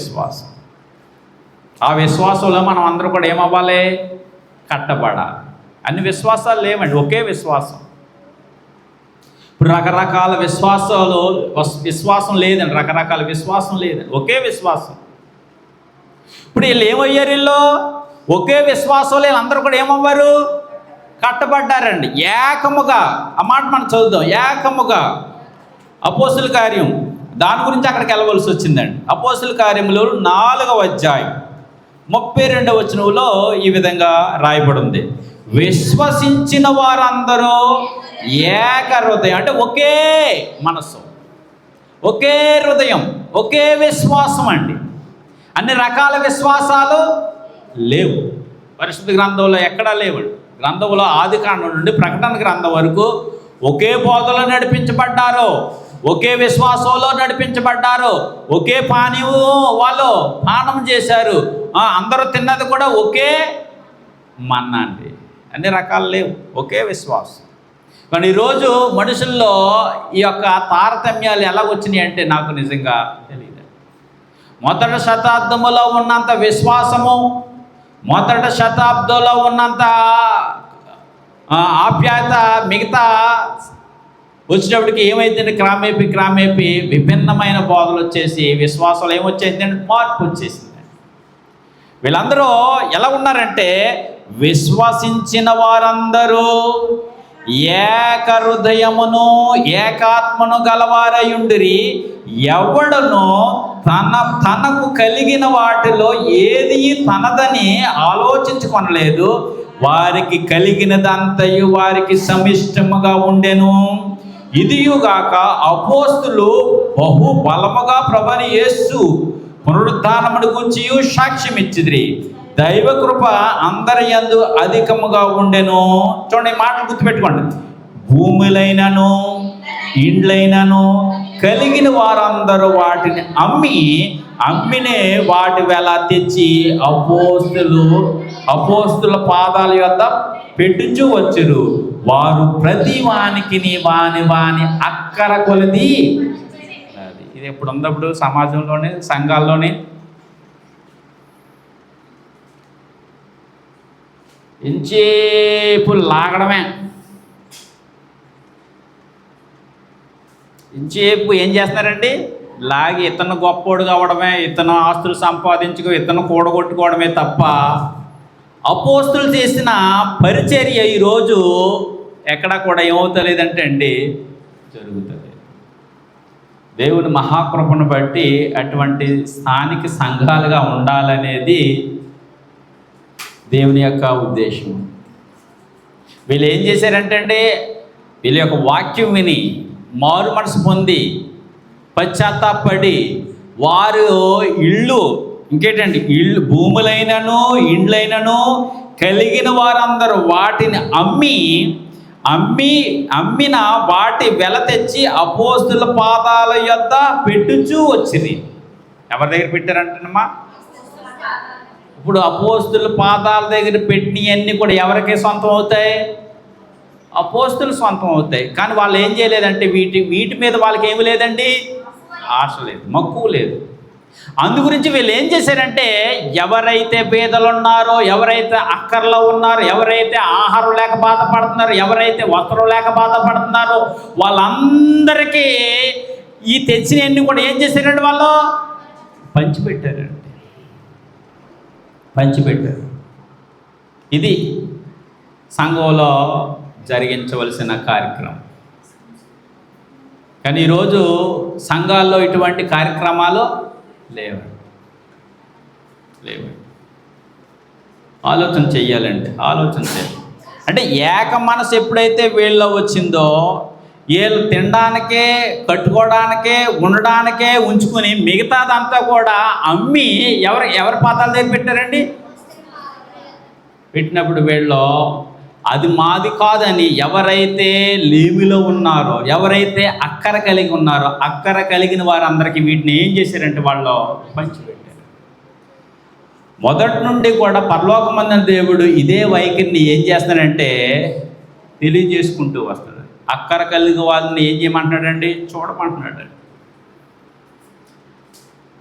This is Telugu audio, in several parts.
విశ్వాసం. ఆ విశ్వాసంలో మనం అందరూ కూడా ఏమవ్వాలి? కట్టబడాలి. అన్ని విశ్వాసాలు లేవండి, ఒకే విశ్వాసం. ఇప్పుడు రకరకాల విశ్వాసం లేదండి, రకరకాల విశ్వాసం లేదండి, ఒకే విశ్వాసం. ఇప్పుడు వీళ్ళు ఏమయ్యారు? వీళ్ళు ఒకే విశ్వాసంలో వీళ్ళందరూ కూడా ఏమవ్వారు? కట్టబడ్డారండి ఏకముగా. ఆ మాట మనం చదువుదాం. ఏకముగా అపోస్తుల కార్యం, దాని గురించి అక్కడికి వెళ్ళవలసి వచ్చిందండి. అపోస్తుల కార్యములు 4వ అధ్యాయం 32వ వచనంలో ఈ విధంగా రాయబడి ఉంది. విశ్వసించిన వారందరూ ఏక హృదయం, అంటే ఒకే మనస్సు, ఒకే హృదయం, ఒకే విశ్వాసం అండి. అన్ని రకాల విశ్వాసాలు లేవు పరిశుద్ధ గ్రంథంలో, ఎక్కడా లేవండి. గ్రంథంలో ఆదికాండం నుండి ప్రకటన గ్రంథం వరకు ఒకే బోధలో నడిపించబడ్డారు, ఒకే విశ్వాసంలో నడిపించబడ్డారు, ఒకే పానీయం వాళ్ళు పానం చేశారు, అందరూ తిన్నది కూడా ఒకే మన్నా అండి. అన్ని రకాలు లేవు, ఒకే విశ్వాసం. కానీ ఈరోజు మనుషుల్లో ఈ యొక్క తారతమ్యాలు ఎలా వచ్చినాయి అంటే నాకు నిజంగా తెలియదు. మొదటి శతాబ్దంలో ఉన్నంత విశ్వాసము, మొదటి శతాబ్దంలో ఉన్నంత ఆప్యాయత మిగతా వచ్చేటప్పటికి ఏమైందంటే క్రమేపీ విభిన్నమైన బోధలు వచ్చేసి విశ్వాసాలు ఏమొచ్చేసిందంటే మార్పు వచ్చేసింది. వీళ్ళందరూ ఎలా ఉన్నారంటే విశ్వసించిన వారందరూ ఏక హృదయమును ఏకాత్మను గలవారయుండిరి, ఎవడను తనకు కలిగిన వాటిలో ఏది తనదని ఆలోచించుకొనలేదు, వారికి కలిగినదంతయు వారికి సమిష్టముగా ఉండెను. ఇదియుగాక అపోస్తులు బహు బలముగా ప్రభువైన యేసు పునరుద్ధానమును గూర్చి సాక్ష్యం ఇచ్చిరి, దైవ కృప అందరి యందు అధికముగా ఉండెను. చూడండి, మాటలు గుర్తుపెట్టుకోండి. భూములైనను ఇండ్లైనను కలిగిన వారందరూ వాటిని అమ్మినే వాటి వెల తెచ్చి అపోస్తుల పాదాల యొద్ద పెట్టుచూ వచ్చురు. వారు ప్రతి వానికి వాని అక్కర కొలది. ఇది ఎప్పుడు ఉన్నప్పుడు సమాజంలోనే సంఘాల్లోనే ఇంచేపు లాగడమే. ఇంచేపు ఏం చేస్తున్నారండి? లాగి ఇతను గొప్పోడు కావడమే, ఇతను ఆస్తులు సంపాదించుకో, ఇతను కూడగొట్టుకోవడమే తప్ప అపోస్తులు చేసిన పరిచర్య ఈరోజు ఎక్కడా కూడా ఏమవుతలేదంటే అండి జరుగుతుంది. దేవుని మహాకృపను బట్టి అటువంటి స్థానిక సంఘాలుగా ఉండాలనేది దేవుని యొక్క ఉద్దేశం. వీళ్ళు ఏం చేశారంటే అండి, వీళ్ళ యొక్క వాక్యం విని మారు మనసు పొంది పశ్చాత్తాపడి వారు ఇళ్ళు భూములైనను ఇండ్లైనను కలిగిన వారందరూ వాటిని అమ్మిన వాటి వెల తెచ్చి అపోస్తుల పాదాల యొద్ద పెట్టుచూ వచ్చింది. ఎవరి దగ్గర పెట్టారంటేనమ్మా? ఇప్పుడు అపోస్తుల పాదాల దగ్గర పెట్టినవన్నీ కూడా ఎవరికే సొంతం అవుతాయి? అపోస్తులు సొంతం అవుతాయి. కానీ వాళ్ళు ఏం చేయలేదంటే వీటి మీద వాళ్ళకి ఏమి లేదండి, ఆశ లేదు, మక్కువ లేదు. అందు గురించి వీళ్ళు ఏం చేశారంటే ఎవరైతే పేదలు ఉన్నారో, ఎవరైతే అక్కర్లో ఉన్నారో, ఎవరైతే ఆహారం లేక బాధపడుతున్నారో, ఎవరైతే వస్త్రం లేక బాధపడుతున్నారో వాళ్ళందరికీ ఈ తెచ్చినవన్నీ కూడా ఏం చేశారండి? వాళ్ళు పంచిపెట్టారు. ఇది సంఘంలో జరిగించవలసిన కార్యక్రమం. కానీ ఈరోజు సంఘాల్లో ఇటువంటి కార్యక్రమాలు లేవు. ఆలోచన చెయ్యాలండి, అంటే ఏక మనసు ఎప్పుడైతే వీళ్ళలో వచ్చిందో వీళ్ళు తినడానికే, కట్టుకోవడానికే, ఉండడానికే ఉంచుకుని మిగతాదంతా కూడా అమ్మి ఎవరి పాదాల దగ్గర పెట్టారండి? పెట్టినప్పుడు వీళ్ళు అది మాది కాదని ఎవరైతే లేమిలో ఉన్నారో, ఎవరైతే అక్కర కలిగి ఉన్నారో, అక్కర కలిగిన వారందరికీ వీటిని ఏం చేశారంటే వాళ్ళు పంచిపెట్టారు. మొదటి నుండి కూడా పరలోకమందున దేవుడు ఇదే వైఖరిని ఏం చేస్తాడంటే తెలియజేసుకుంటూ వస్తాడు. అక్కర కలిగి వాళ్ళని ఏం చేయమంటున్నాడండి? చూడమంటున్నాడు.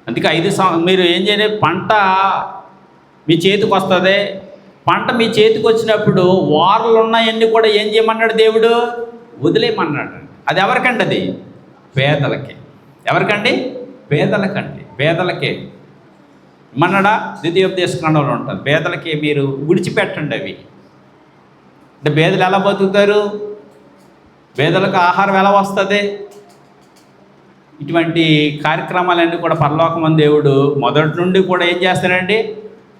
అందుకే మీరు ఏం చేయాలి, పంట మీ చేతికి వస్తుంది. పంట మీ చేతికి వచ్చినప్పుడు వారలు ఉన్నాయన్నీ కూడా ఏం చేయమన్నాడు దేవుడు? వదిలేయమన్నాడు. అది ఎవరికండి? అది పేదలకి. ఎవరికండి? పేదలకే ఏమన్నాడా? ద్వితీయోపదేశకాండంలో ఉంటుంది, పేదలకి మీరు విడిచిపెట్టండి అవి. అంటే పేదలు ఎలా బతుకుతారు? పేదలకు ఆహారం ఎలా వస్తుంది? ఇటువంటి కార్యక్రమాలన్నీ కూడా పరలోకమందు దేవుడు మొదటి నుండి కూడా ఏం చేస్తాడండి?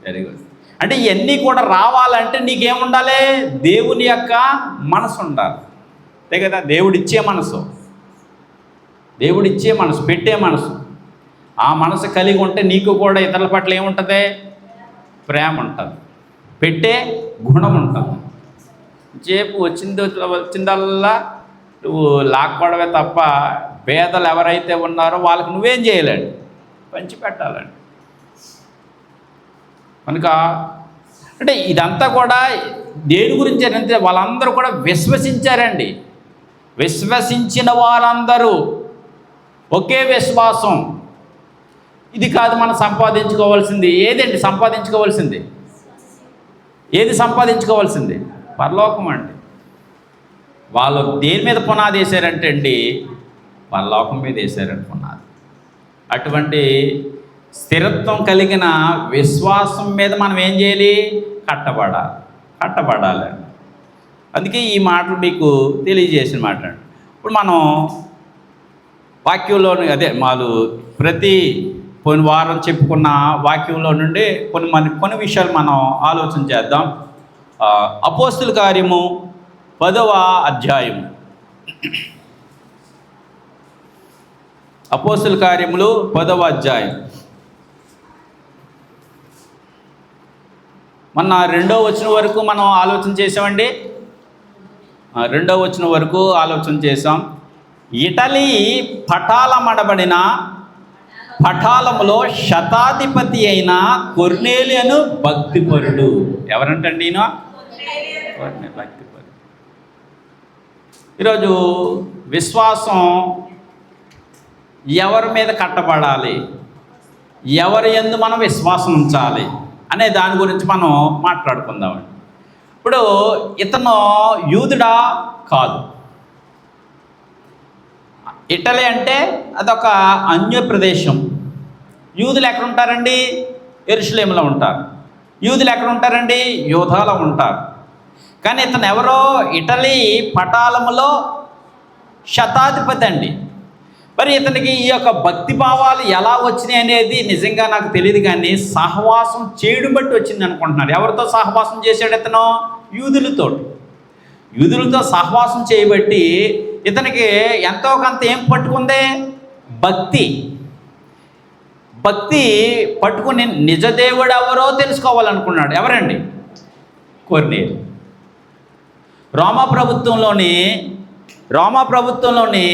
జరిగింది. అంటే ఇవన్నీ కూడా రావాలంటే నీకేముండాలి? దేవుని యొక్క మనసు ఉండాలి, అంతే కదా? దేవుడిచ్చే మనసు, పెట్టే మనసు. ఆ మనసు కలిగి ఉంటే నీకు కూడా ఇతరుల పట్ల ఏముంటుంది? ప్రేమ ఉంటుంది, పెట్టే గుణం ఉంటుంది. చేపు వచ్చిందల్లా నువ్వు లాక్కోవడమే తప్ప పేదలు ఎవరైతే ఉన్నారో వాళ్ళకి నువ్వేం చేయలేడు, పంచిపెట్టాలండి. కనుక అంటే ఇదంతా కూడా దేని గురించి అంటే వాళ్ళందరూ కూడా విశ్వసించారండి. విశ్వసించిన వారందరూ ఒకే విశ్వాసం. ఇది కాదు మనం సంపాదించుకోవాల్సింది. ఏదండి సంపాదించుకోవాల్సింది? పరలోకం అండి. వాళ్ళు దేని మీద పునాది వేశారంటే అండి, పరలోకం మీద వేశారండి పునాది. అటువంటి స్థిరత్వం కలిగిన విశ్వాసం మీద మనం ఏం చేయాలి? కట్టబడాలండి. అందుకే ఈ మాటలు మీకు తెలియజేసిన మాట అండి. ఇప్పుడు మనం వాక్యంలోని ప్రతి పోయిన వారం చెప్పుకున్న వాక్యంలో నుండి కొన్ని విషయాలు మనం ఆలోచన చేద్దాం. అపోస్తుల కార్యము 10వ అధ్యాయము. అపోస్తుల కార్యములు 10వ అధ్యాయం. మొన్న 2వ వచనం వరకు మనం ఆలోచన చేసామండి. 2వ వచనం వరకు ఆలోచన చేసాం. ఇటలీ పటాలమడబడిన పటాలములో శతాధిపతి అయిన కొర్నేలియను భక్తిపరుడు. ఎవరంటండి ఈయన? భక్తిపరుడు. ఈరోజు విశ్వాసం ఎవరి మీద కట్టబడాలి, ఎవరి యందు మనం విశ్వాసం ఉంచాలి అనే దాని గురించి మనం మాట్లాడుకుందామండి. ఇప్పుడు ఇతను యూదుడా? కాదు. ఇటలీ అంటే అదొక అన్య ప్రదేశం. యూదులు ఎక్కడ ఉంటారండి? యెరూషలేములో ఉంటారు. యూదులు ఎక్కడ ఉంటారండి? యూదాలో ఉంటారు. కానీ ఇతను ఎవరో? ఇటలీ పటాలములో శతాధిపతి అండి. మరి ఇతనికి ఈ యొక్క భక్తి భావాలు ఎలా వచ్చినాయి అనేది నిజంగా నాకు తెలియదు, కానీ సహవాసం చేయడం బట్టి వచ్చింది అనుకుంటున్నారు. ఎవరితో సహవాసం చేశాడు ఇతను? యూదులతో సహవాసం చేయబట్టి ఇతనికి ఎంతో కొంత ఏం పట్టుకుంది? భక్తి పట్టుకుని నిజ దేవుడు ఎవరో తెలుసుకోవాలనుకున్నాడు. ఎవరండి? కొర్నేలి. రోమా ప్రభుత్వంలోని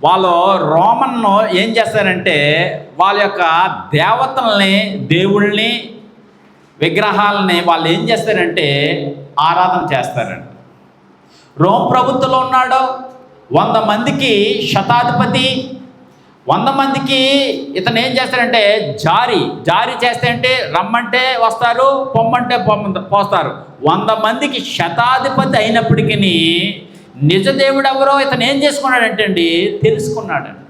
వాళ్ళు రోమన్ను ఏం చేస్తారంటే వాళ్ళ యొక్క దేవతల్ని, దేవుళ్ళని, విగ్రహాలని వాళ్ళు ఏం చేస్తారంటే ఆరాధన చేస్తారండి. రోమ్ ప్రభుత్వంలో ఉన్నాడు. 100 మందికి శతాధిపతి. 100 మందికి ఇతను ఏం చేస్తారంటే జారీ చేస్తే అంటే రమ్మంటే వస్తారు, పొమ్మంటే పోస్తారు. 100 మందికి శతాధిపతి అయినప్పటికీ నిజ దేవుడు ఎవరో ఇతను ఏం చేసుకున్నాడంటే అండి తెలుసుకున్నాడండి.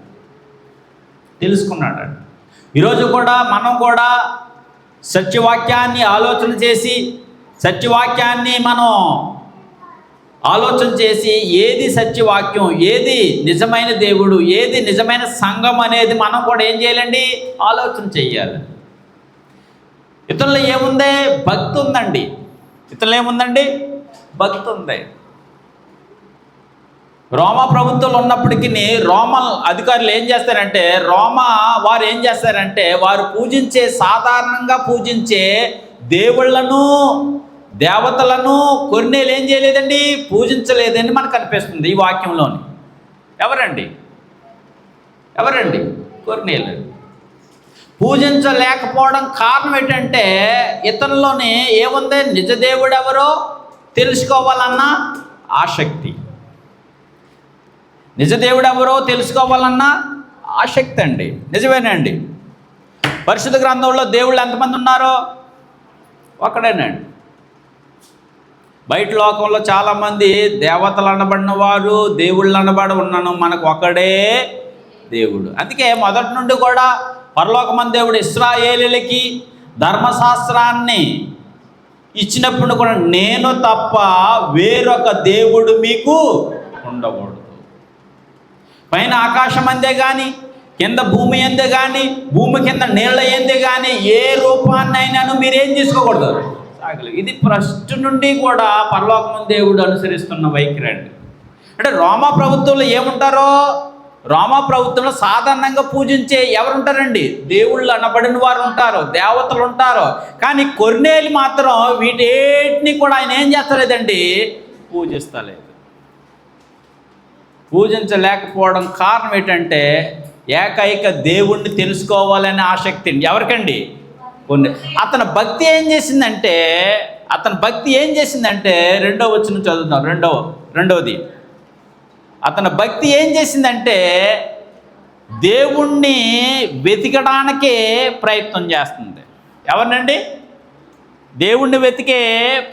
ఈరోజు కూడా మనం కూడా సత్యవాక్యాన్ని ఆలోచన చేసి, సత్యవాక్యాన్ని మనం ఆలోచన చేసి ఏది సత్యవాక్యం, ఏది నిజమైన దేవుడు, ఏది నిజమైన సంఘం అనేది మనం కూడా ఏం చేయాలండి? ఆలోచన చెయ్యాలి. ఇతరులు ఏముంది? భక్తి ఉందండి. భక్తి ఉంది. రోమా ప్రభుత్వంలో ఉన్నప్పటికీ రోమా అధికారులు ఏం చేస్తారంటే వారు ఏం చేస్తారంటే వారు సాధారణంగా పూజించే దేవుళ్లను, దేవతలను కొర్నేలు ఏం చేయలేదండి? పూజించలేదని మనకు అనిపిస్తుంది ఈ వాక్యంలోని. ఎవరండి? కొర్నేలు. పూజించలేకపోవడం కారణం ఏంటంటే ఇతనిలోని ఏముంది? నిజ దేవుడు ఎవరో తెలుసుకోవాలన్న ఆసక్తి. నిజ దేవుడు ఎవరో తెలుసుకోవాలన్న ఆసక్తి అండి. నిజమేనండి. పరిశుద్ధ గ్రంథంలో దేవుళ్ళు ఎంతమంది ఉన్నారో ఒకడేనండి. బయట లోకంలో చాలామంది దేవతలు అనబడిన వారు, దేవుళ్ళు అనబడి ఉన్నాను, మనకు ఒకడే దేవుడు. అందుకే మొదటి నుండి కూడా పరలోకమందు దేవుడు ఇశ్రాయేలీయులకి ధర్మశాస్త్రాన్ని ఇచ్చినప్పుడు కూడా నేను తప్ప వేరొక దేవుడు మీకు ఉండకూడదు. పైన ఆకాశం అందే కానీ, కింద భూమి అందే కానీ, భూమి కింద నీళ్ళ ఎందే కానీ ఏ రూపాన్నైనాను మీరేం తీసుకోకూడదు. ఇది ఫస్ట్ నుండి కూడా పరలోకమందు దేవుడు అనుసరిస్తున్న వైఖరి అండి. అంటే రోమా ప్రభుత్వంలో ఏముంటారో, రోమా ప్రభుత్వంలో సాధారణంగా పూజించే ఎవరుంటారండి? దేవుళ్ళు అనబడిన వారు ఉంటారు, దేవతలు ఉంటారు. కానీ కొర్నేలి మాత్రం వీటేటిని కూడా ఆయన ఏం చేస్తలేదండి? పూజిస్తలేదు. పూజించలేకపోవడం కారణం ఏంటంటే ఏకైక దేవుణ్ణి తెలుసుకోవాలనే ఆసక్తి ఎవరికండి? కొన్ని. అతని భక్తి ఏం చేసిందంటే రెండవ వచనం చదువుతాం. రెండవది అతని భక్తి ఏం చేసిందంటే దేవుణ్ణి వెతకడానికే ప్రయత్నం చేస్తుంది. ఎవరినండి? దేవుణ్ణి వెతికే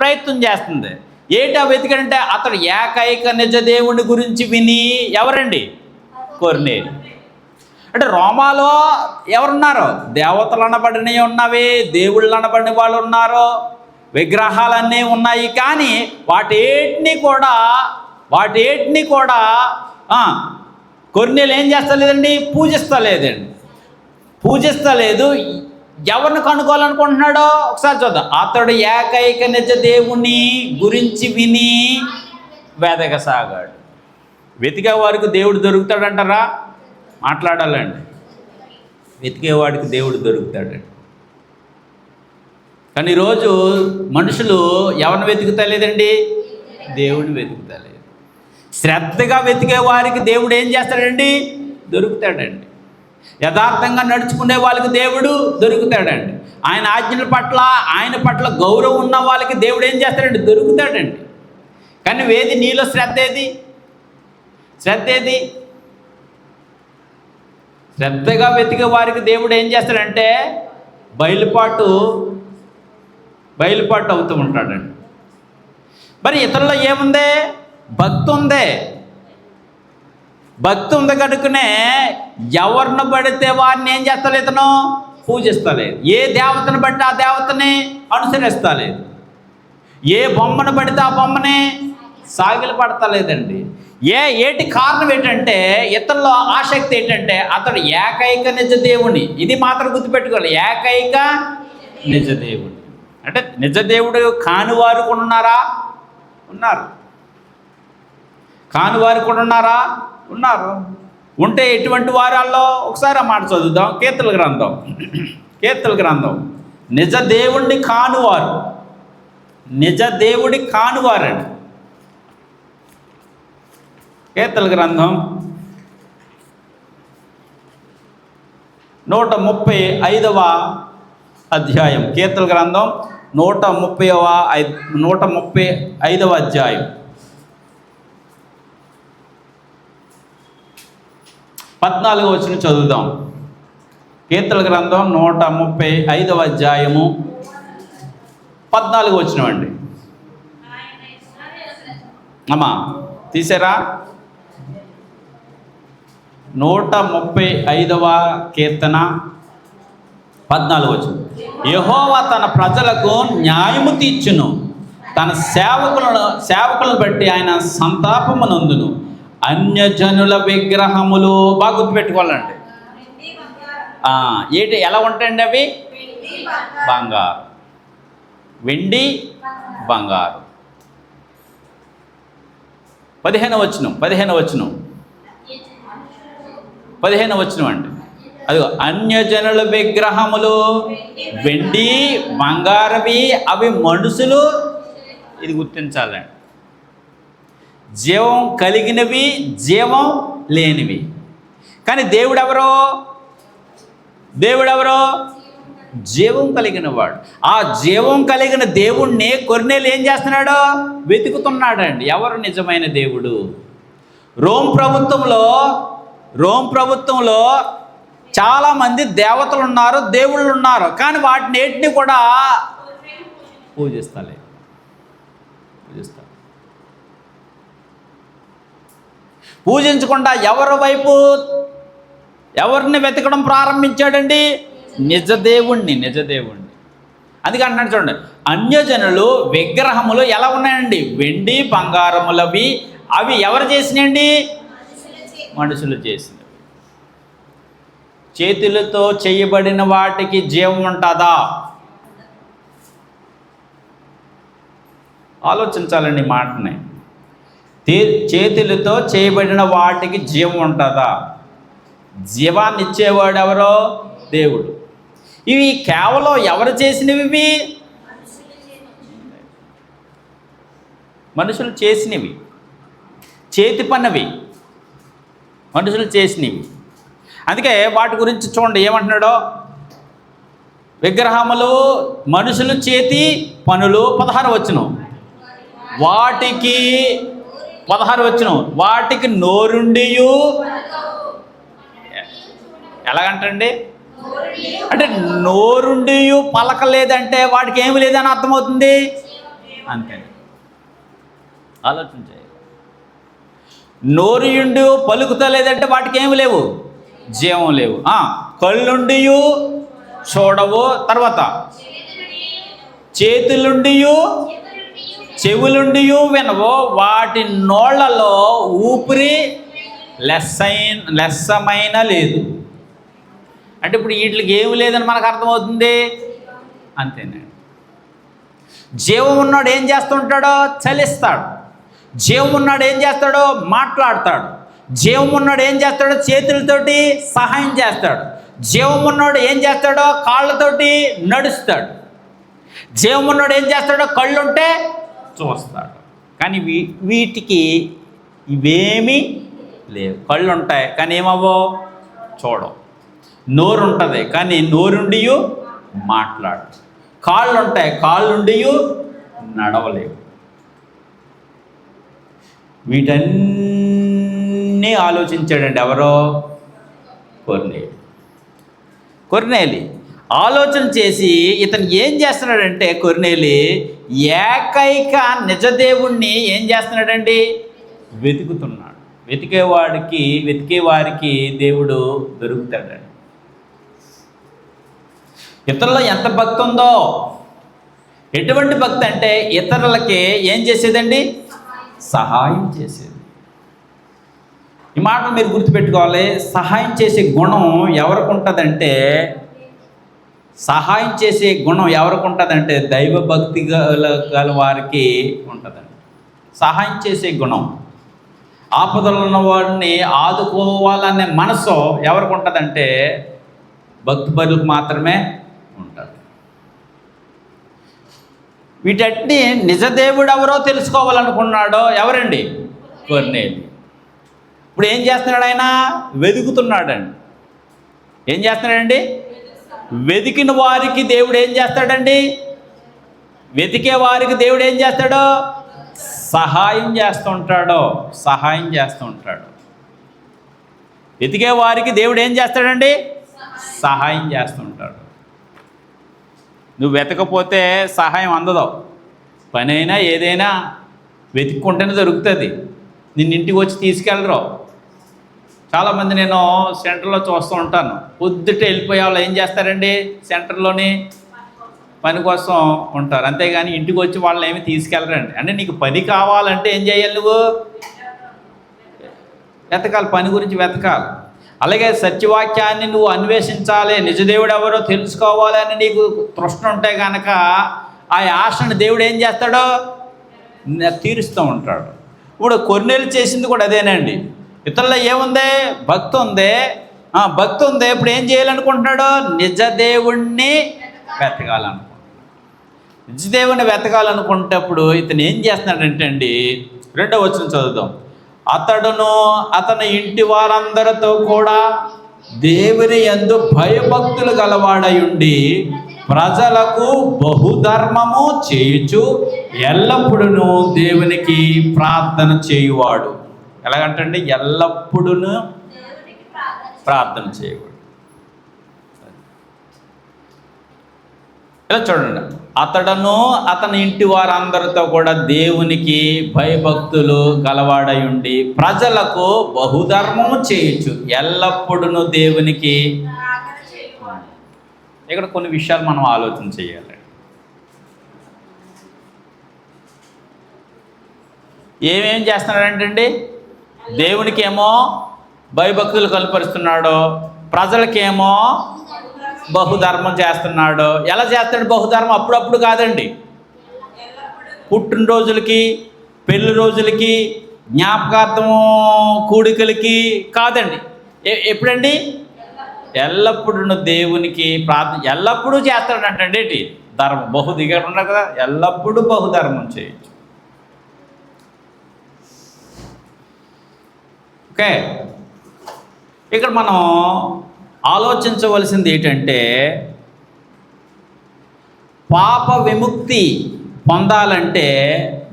ప్రయత్నం చేస్తుంది. ఏంటా వెతికంటే అతడు ఏకైక నిజ దేవుని గురించి విని ఎవరండి? కొర్నేలి. అంటే రోమాలో ఎవరున్నారు? దేవతలు అనబడినవి ఉన్నవి, దేవుళ్ళు అనబడిన వాళ్ళు ఉన్నారు, విగ్రహాలన్నీ ఉన్నాయి. కానీ వాటేటిని కూడా కొర్నేలి ఏం చేస్తలేదండి? పూజిస్తలేదు. ఎవరిని కనుక్కోవాలనుకుంటున్నాడో ఒకసారి చూద్దాం. అతడు ఏకైక నిజ దేవుని గురించి విని వెతకసాగాడు. వెతికే వారికి దేవుడు దొరుకుతాడంటారా? మాట్లాడాలండి. వెతికేవాడికి దేవుడు దొరుకుతాడండి. కానీ ఈరోజు మనుషులు ఎవరిని వెతుకుతలేదండి? దేవుడిని వెతుకుతలేదు. శ్రద్ధగా వెతికే వారికి దేవుడు ఏం చేస్తాడండి? దొరుకుతాడండి. యథార్థంగా నడుచుకునే వాళ్ళకి దేవుడు దొరుకుతాడండి. ఆయన ఆజ్ఞల పట్ల, ఆయన పట్ల గౌరవం ఉన్న వాళ్ళకి దేవుడు ఏం చేస్తాడండి? దొరుకుతాడండి. కానీ నీలో శ్రద్ధ ఏది? శ్రద్ధగా వెతికే వారికి దేవుడు ఏం చేస్తాడంటే బయలుపాటు అవుతూ ఉంటాడండి. మరి ఇతరుల్లో ఏముంది? భక్తి ఉంది కనుకనే ఎవరిని పడితే వారిని ఏం చేస్తలేదు? ఇతను పూజిస్తలేదు. ఏ దేవతను బట్టి ఆ దేవతని అనుసరిస్తలేదు. ఏ బొమ్మను పడితే ఆ బొమ్మని సాగిలు పడతలేదండి. ఏటి కారణం ఏంటంటే ఇతరుల ఆసక్తి ఏంటంటే అతడు ఏకైక నిజ దేవుని, ఇది మాత్రం గుర్తుపెట్టుకోవాలి, ఏకైక నిజ దేవుని. అంటే నిజ దేవుడు కానివారు కూడా ఉన్నారా? ఉన్నారు. కానివారు కూడా ఉన్నారా? ఉన్నారు. ఉంటే ఎటువంటి వారాల్లో ఒకసారి ఆ మాట చదువుదాం. కీర్తన గ్రంథం నిజ దేవుడిని కానువారు, నిజ దేవుడి కానువారండి. కీర్తన గ్రంథం 135వ అధ్యాయం. కీర్తన గ్రంథం 135వ అధ్యాయం 14వ వచనం చదువుదాం. కీర్తన గ్రంథం 135వ అధ్యాయము 14వ వచనం అండి. అమ్మా తీసారా? 135వ కీర్తన 14వ వచనం. యెహోవా తన ప్రజలకు న్యాయము తీర్చును, తన సేవకులను బట్టి ఆయన సంతాపము నందును. అన్యజనుల విగ్రహములు బాగా గుర్తుపెట్టుకోవాలండి. ఏంటి ఎలా ఉంటాయండి అవి? బంగారు, వెండి, బంగారు. 15వ వచనం అండి. అదిగో అన్యజనుల విగ్రహములు వెండి బంగారవి, అవి మనుషులు, ఇది గుర్తించాలండి, జీవం కలిగినవి, జీవం లేనివి. కానీ దేవుడెవరో జీవం కలిగిన వాడు. ఆ జీవం కలిగిన దేవుణ్ణి కొర్నేలి ఏం చేస్తున్నాడు? వెతుకుతున్నాడండి. ఎవరు నిజమైన దేవుడు? రోమ్ ప్రభుత్వంలో చాలామంది దేవతలు ఉన్నారు, దేవుళ్ళు ఉన్నారు, కానీ వాటిని ఏటిని కూడా పూజిస్తారు. పూజించకుండా ఎవరిని వెతకడం ప్రారంభించాడండి? నిజదేవుణ్ణి. అందుకే అంటున్నాడు చూడండి, అన్యజనులు విగ్రహములు ఎలా ఉన్నాయండి? వెండి బంగారములవి. అవి ఎవరు చేసినాయండి? మనుషులు చేసినవి. చేతులతో చేయబడిన వాటికి జీవం ఉంటుందా? ఆలోచించాలండి మాటని. చేతులతో చేయబడిన వాటికి జీవం ఉంటుందా? జీవాన్ని ఇచ్చేవాడు ఎవరో? దేవుడు. ఇవి కేవలం ఎవరు చేసినవి? ఇవి మనుషులు చేసినవి, చేతి పన్నవి, మనుషులు చేసినవి. అందుకే వాటి గురించి చూడండి ఏమంటున్నాడో, విగ్రహములు మనుషులు చేతి పనులు. 16 వచనం, వాటికి 16 వచనం, వాటికి నోరుండియు. ఎలాగంటండి? అంటే నోరుండియు పలకలేదంటే వాటికి ఏమి లేదని అర్థమవుతుంది. అంతే, ఆలోచించాయి. నోరుండి పలుకుతలేదంటే వాటికి ఏమి లేవు, జీవం లేవు. కళ్ళుండియు చూడవు. తర్వాత చేతులుండియు చెవులుండియు వినవు. వాటి నోళ్లలో ఊపిరి లెస్సమైన లేదు. అంటే ఇప్పుడు వీటికి ఏమి లేదని మనకు అర్థమవుతుంది. అంతేనండి. జీవం ఉన్నాడు ఏం చేస్తుంటాడో? చలిస్తాడు. జీవం ఉన్నాడు ఏం చేస్తాడో? మాట్లాడతాడు. జీవం ఉన్నాడు ఏం చేస్తాడో? చేతులతోటి సహాయం చేస్తాడు. జీవం ఉన్నాడు ఏం చేస్తాడో? కాళ్ళతోటి నడుస్తాడు. జీవం ఉన్నాడు ఏం చేస్తాడో? కళ్ళుంటే చూస్తాడు. కానీ వీటికి ఇవేమీ లేవు. కళ్ళు ఉంటాయి కానీ ఏమవో చూడవు. నోరు ఉంటుంది కానీ నోరుండియు మాట్లాడు. కాళ్ళు ఉంటాయి, కాళ్ళుండియు నడవలేవు. వీటన్నీ ఆలోచించాడండి ఎవరో? కొర్నేలి ఆలోచన చేసి ఇతను ఏం చేస్తున్నాడంటే, కొర్నేలి ఏకైక నిజదేవుణ్ణి ఏం చేస్తున్నాడండి? వెతుకుతున్నాడు. వెతికే వారికి దేవుడు దొరుకుతాడండి. ఇతరుల్లో ఎంత భక్తి ఉందో! ఎటువంటి భక్తి అంటే ఇతరులకి ఏం చేసేదండి? సహాయం చేసేది. ఈ మాట మీరు గుర్తుపెట్టుకోవాలి. సహాయం చేసే గుణం ఎవరికి ఉంటుందంటే, దైవభక్తి గల వారికి ఉంటుందండి సహాయం చేసే గుణం. ఆపదలు ఉన్న వాడిని ఆదుకోవాలనే మనసు ఎవరికి ఉంటుందంటే భక్తిపరులకు మాత్రమే ఉంటుంది. వీటన్ని నిజదేవుడు ఎవరో తెలుసుకోవాలనుకున్నాడో ఎవరండి? కొర్నేలి. ఇప్పుడు ఏం చేస్తున్నాడు ఆయన? వెతుకుతున్నాడండి. ఏం చేస్తున్నాడండి? వెతికిన వారికి దేవుడు ఏం చేస్తాడండి? వెతికే వారికి దేవుడు ఏం చేస్తాడో? సహాయం చేస్తూ ఉంటాడు. వెతికే వారికి దేవుడు ఏం చేస్తాడండి? సహాయం చేస్తుంటాడు. నువ్వు వెతకపోతే సహాయం అందదు. పని అయినా ఏదైనా వెతుక్కుంటేనే దొరుకుతుంది. నిన్ను ఇంటికి వచ్చి తీసుకెళ్ళరు. చాలామంది నేను సెంటర్లో చూస్తూ ఉంటాను. పొద్దుట వెళ్ళిపోయే వాళ్ళు ఏం చేస్తారండి? సెంటర్లోని పని కోసం ఉంటారు, అంతేగాని ఇంటికి వచ్చి వాళ్ళని ఏమి తీసుకెళ్ళరండి. అంటే నీకు పని కావాలంటే ఏం చేయాలి? నువ్వు వెతకాలి, పని గురించి వెతకాలి. అలాగే సత్యవాక్యాన్ని నువ్వు అన్వేషించాలి, నిజదేవుడు ఎవరో తెలుసుకోవాలి అని నీకు తృష్ణ ఉంటే కనుక ఆ ఆశను దేవుడు ఏం చేస్తాడో? తీరుస్తూ ఉంటాడు. ఇప్పుడు కొర్నేలు చేసింది కూడా అదేనండి. ఇతరుల్లో ఏముంది? భక్తి ఉంది. ఇప్పుడు ఏం చేయాలనుకుంటున్నాడు? నిజదేవుణ్ణి వెతకాలనుకుంటేప్పుడు ఇతను ఏం చేస్తున్నాడంటే అండి, 2వ వచనం చదువుదాం. అతడును అతని ఇంటి వారందరితో కూడా దేవుని యందు భయభక్తులు గలవాడై ఉండి ప్రజలకు బహుధర్మము చేయుచు ఎల్లప్పుడూ దేవునికి ప్రార్థన చేయువాడు. ఎలాగంటండి? ఎల్లప్పుడూ ప్రార్థన చేయవాడు. ఇలా చూడండి, అతడును అతని ఇంటి వారందరితో కూడా దేవునికి భయభక్తులు గలవాడై ఉండి ప్రజలకు బహుధర్మము చేయొచ్చు, ఎల్లప్పుడూ దేవునికి. ఇక్కడ కొన్ని విషయాలు మనం ఆలోచన చేయాలి. ఏమేం చేస్తున్నాడంటే దేవునికి ఏమో భయభక్తులు కలుపరుస్తున్నాడు, ప్రజలకేమో బహుధర్మం చేస్తున్నాడు. ఎలా చేస్తాడు బహుధర్మం? అప్పుడప్పుడు కాదండి, పుట్టినరోజులకి, పెళ్లి రోజులకి, జ్ఞాపకార్థము కూడికలకి కాదండి. ఎప్పుడండి? ఎల్లప్పుడూ దేవునికి ప్రార్థన ఎల్లప్పుడూ చేస్తాడంటండి. ఏంటి ధర్మం? బహు దిగ ఉండదు కదా, ఎల్లప్పుడూ బహుధర్మం చేయొచ్చు. ఓకే, ఇక్కడ మనం ఆలోచించవలసింది ఏంటంటే పాప విముక్తి పొందాలంటే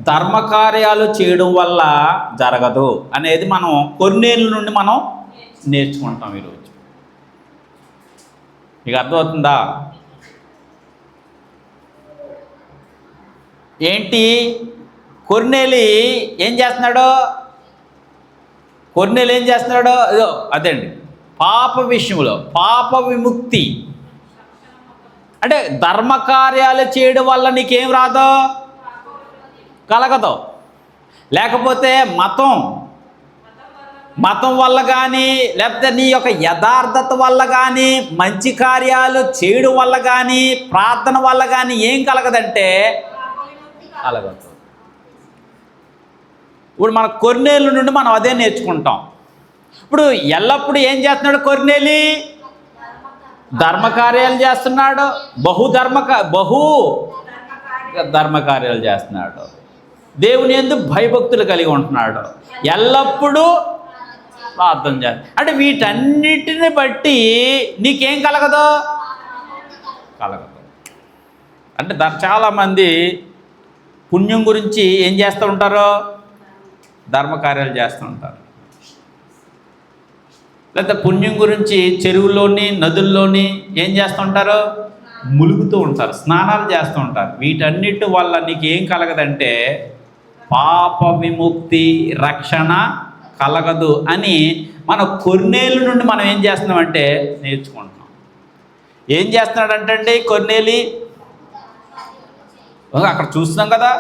ధర్మకార్యాలు చేయడం వల్ల జరగదు అనేది మనం కొన్నేళ్ళ నుండి మనం నేర్చుకుంటాం ఈరోజు. మీకు అర్థమవుతుందా? ఏంటి కొన్నేలి ఏం చేస్తున్నాడు? కొన్నేళ్ళు ఏం చేస్తున్నాడు? అదండి పాప విషయంలో పాప విముక్తి అంటే ధర్మకార్యాలు చేయడం వల్ల నీకేం రాదు, కలగదు. లేకపోతే మతం వల్ల కానీ, లేకపోతే నీ యొక్క యథార్థత వల్ల కానీ, మంచి కార్యాలు చేయడం వల్ల కానీ, ప్రార్థన వల్ల కానీ ఏం కలగదంటే కలగదు. ఇప్పుడు మన కొన్నేళ్ళ నుండి మనం అదే నేర్చుకుంటాం. ఇప్పుడు ఎల్లప్పుడూ ఏం చేస్తున్నాడు కొన్నేలి? ధర్మకార్యాలు చేస్తున్నాడు, బహు ధర్మకార్యాలు చేస్తున్నాడు, దేవుని యందు భయభక్తులు కలిగి ఉంటున్నాడు, ఎల్లప్పుడూ ప్రార్థన చేస్తాడు. అంటే వీటన్నిటిని బట్టి నీకేం కలగదు? అంటే చాలామంది పుణ్యం గురించి ఏం చేస్తూ ఉంటారో ధర్మకార్యాలు చేస్తూ ఉంటారు. లేకపోతే పుణ్యం గురించి చెరువుల్లోని నదుల్లోని ఏం చేస్తూ ఉంటారు? ములుగుతూ ఉంటారు, స్నానాలు చేస్తూ ఉంటారు. వీటన్నిటి వల్ల నీకు ఏం కలగదంటే పాప విముక్తి, రక్షణ కలగదు అని మన కొన్నేళ్ళ నుండి మనం ఏం చేస్తున్నామంటే నేర్చుకుంటున్నాం. ఏం చేస్తున్నాడంటే కొన్నేలి అక్కడ చూస్తున్నాం కదా,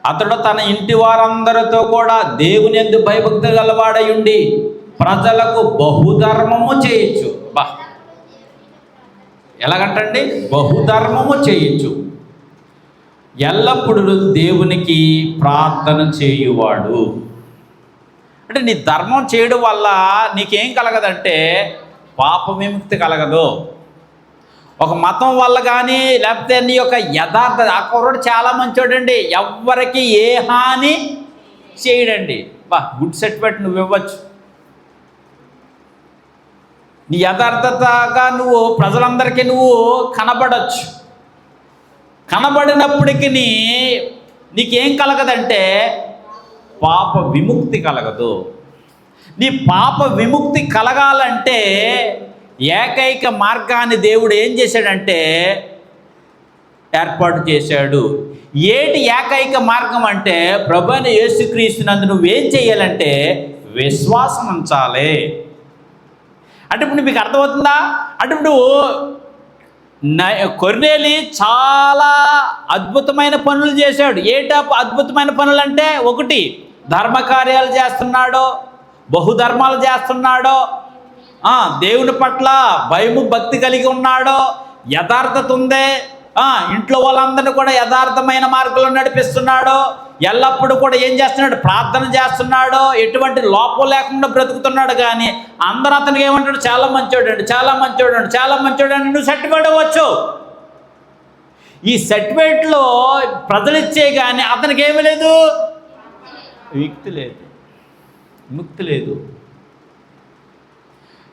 అతడు తన ఇంటి వారందరితో కూడా దేవుని యందు భయభక్తి గలవాడై ఉండి ప్రజలకు బహుధర్మము చేయొచ్చు. ఎలాగంటండి? బహుధర్మము చేయొచ్చు, ఎల్లప్పుడూ దేవునికి ప్రార్థన చేయువాడు. అంటే నీ ధర్మం చేయడం వల్ల నీకేం కలగదంటే పాప విముక్తి కలగదు. ఒక మతం వల్ల కానీ, లేకపోతే నీ యొక్క యథార్థ అక్కడు చాలా మంచోడండి, ఎవ్వరికి ఏ హాని చేయడండి. గుడ్ సర్టిఫికేట్ నువ్వు ఇవ్వచ్చు. నీ యథార్థతగా నువ్వు ప్రజలందరికీ నువ్వు కనబడచ్చు. కనబడినప్పటికీ నీకేం కలగదంటే పాప విముక్తి కలగదు. నీ పాప విముక్తి కలగాలంటే ఏకైక మార్గాన్ని దేవుడు ఏం చేశాడంటే ఏర్పాటు చేశాడు. ఏటి ఏకైక మార్గం అంటే ప్రభువైన యేసుక్రీస్తునందు నువ్వేం చేయాలంటే విశ్వాసం ఉంచాలి. అంటే ఇప్పుడు మీకు అర్థమవుతుందా? అంటే ఇప్పుడు కొర్నేలి చాలా అద్భుతమైన పనులు చేశాడు. అద్భుతమైన పనులు అంటే ఒకటి ధర్మకార్యాలు చేస్తున్నాడు, బహుధర్మాలు చేస్తున్నాడు, దేవుని పట్ల భయము భక్తి కలిగి ఉన్నాడు, యథార్థత ఉంది, ఇంట్లో వాళ్ళందరినీ కూడా యథార్థమైన మార్గంలో నడిపిస్తున్నాడు, ఎల్లప్పుడూ కూడా ఏం చేస్తున్నాడు? ప్రార్థన చేస్తున్నాడు, ఎటువంటి లోపం లేకుండా బ్రతుకుతున్నాడు. కానీ అందరూ అతనికి ఏమంటాడు? చాలా మంచోడండి, చాలా మంచోడండి, చాలా మంచోడండి. నువ్వు సర్టిఫికేట్ ఇవ్వచ్చు. ఈ సర్టిఫికేట్లో ప్రజలు ఇచ్చే కానీ అతనికి ఏమీ లేదు, విముక్తి లేదు.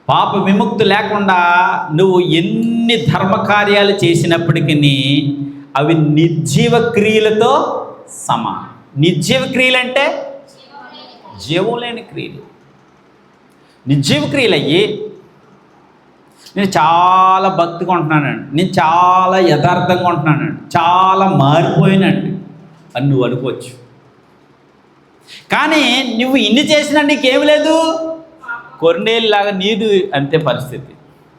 పాప విముక్తి లేకుండా నువ్వు ఎన్ని ధర్మకార్యాలు చేసినప్పటికీ అవి నిర్జీవ క్రియలతో సమానం. నిర్జీవ క్రియలు అంటే జీవం లేని క్రియలు. నిర్జీవ క్రియలు అయ్యి నేను చాలా భక్తిగా ఉంటున్నానండి, నేను చాలా యథార్థంగా ఉంటున్నానండి, చాలా మారిపోయినండి అని నువ్వు అనుకోవచ్చు. కానీ నువ్వు ఇన్ని చేసినా నీకేమి లేదు, కొర్నేలులాగా నీదు అంతే పరిస్థితి.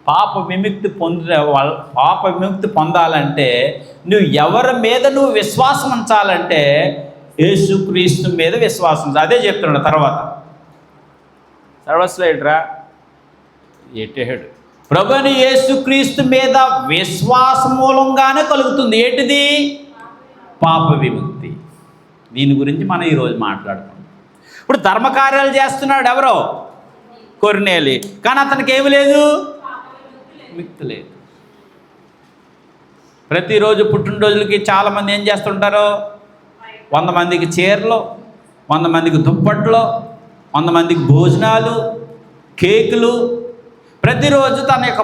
పాప విముక్తి పొందాలంటే నువ్వు ఎవరి మీద నువ్వు విశ్వాసం ఉంచాలంటే యేసుక్రీస్తు మీద విశ్వాసం. అదే చెప్తున్నాడు తర్వాత స్లైడ్రా ఎట్టేడు. ప్రభుని యేసుక్రీస్తు మీద విశ్వాస మూలంగానే కలుగుతుంది. ఏంటిది? పాప విముక్తి. దీని గురించి మనం ఈరోజు మాట్లాడుకుంటాం. ఇప్పుడు ధర్మకార్యాలు చేస్తున్నాడు ఎవరో, కొర్నేలి, కానీ అతనికి ఏమి లేదు, విముక్తి లేదు. ప్రతిరోజు పుట్టినరోజులకి చాలామంది ఏం చేస్తుంటారు, 100 మందికి చీరలు, 100 మందికి దుప్పట్లు, 100 మందికి భోజనాలు, కేకులు, ప్రతిరోజు తన యొక్క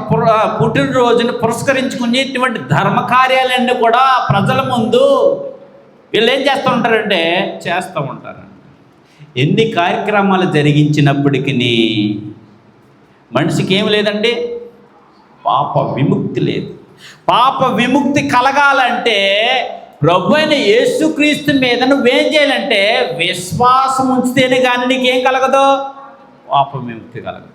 పుట్టినరోజుని పురస్కరించుకుని ఇటువంటి ధర్మకార్యాలన్నీ కూడా ప్రజల ముందు వీళ్ళు ఏం చేస్తూ ఉంటారంటే చేస్తూ ఉంటారంట. ఎన్ని కార్యక్రమాలు జరిగించినప్పటికీ మనిషికి ఏమి లేదండి, పాప విముక్తి లేదు. పాప విముక్తి కలగాలంటే ప్రభు అయిన యేసుక్రీస్తు మీద నువ్వేం చేయాలంటే విశ్వాసం ఉంచితేనే కానీ నీకేం కలగదు, పాప విముక్తి కలగదు.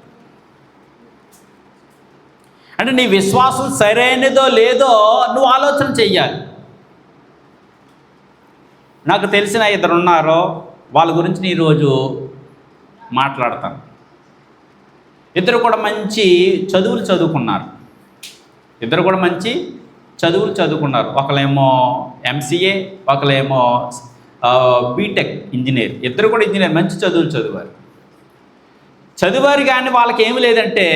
అంటే నీ విశ్వాసం సరైనదో లేదో నువ్వు ఆలోచన చెయ్యాలి. నాకు తెలిసిన 2 ఉన్నారో వాళ్ళ గురించి నేను ఈరోజు మాట్లాడతాను. 2 కూడా మంచి చదువులు చదువుకున్నారు. 2 కూడా మంచి చదువులు చదువుకున్నారు. ఒకళ్ళేమో MCA, ఒకళ్ళేమో బీటెక్ ఇంజనీర్. 2 కూడా ఇంజనీర్, మంచి చదువులు చదివారు కానీ వాళ్ళకి ఏమి లేదంటే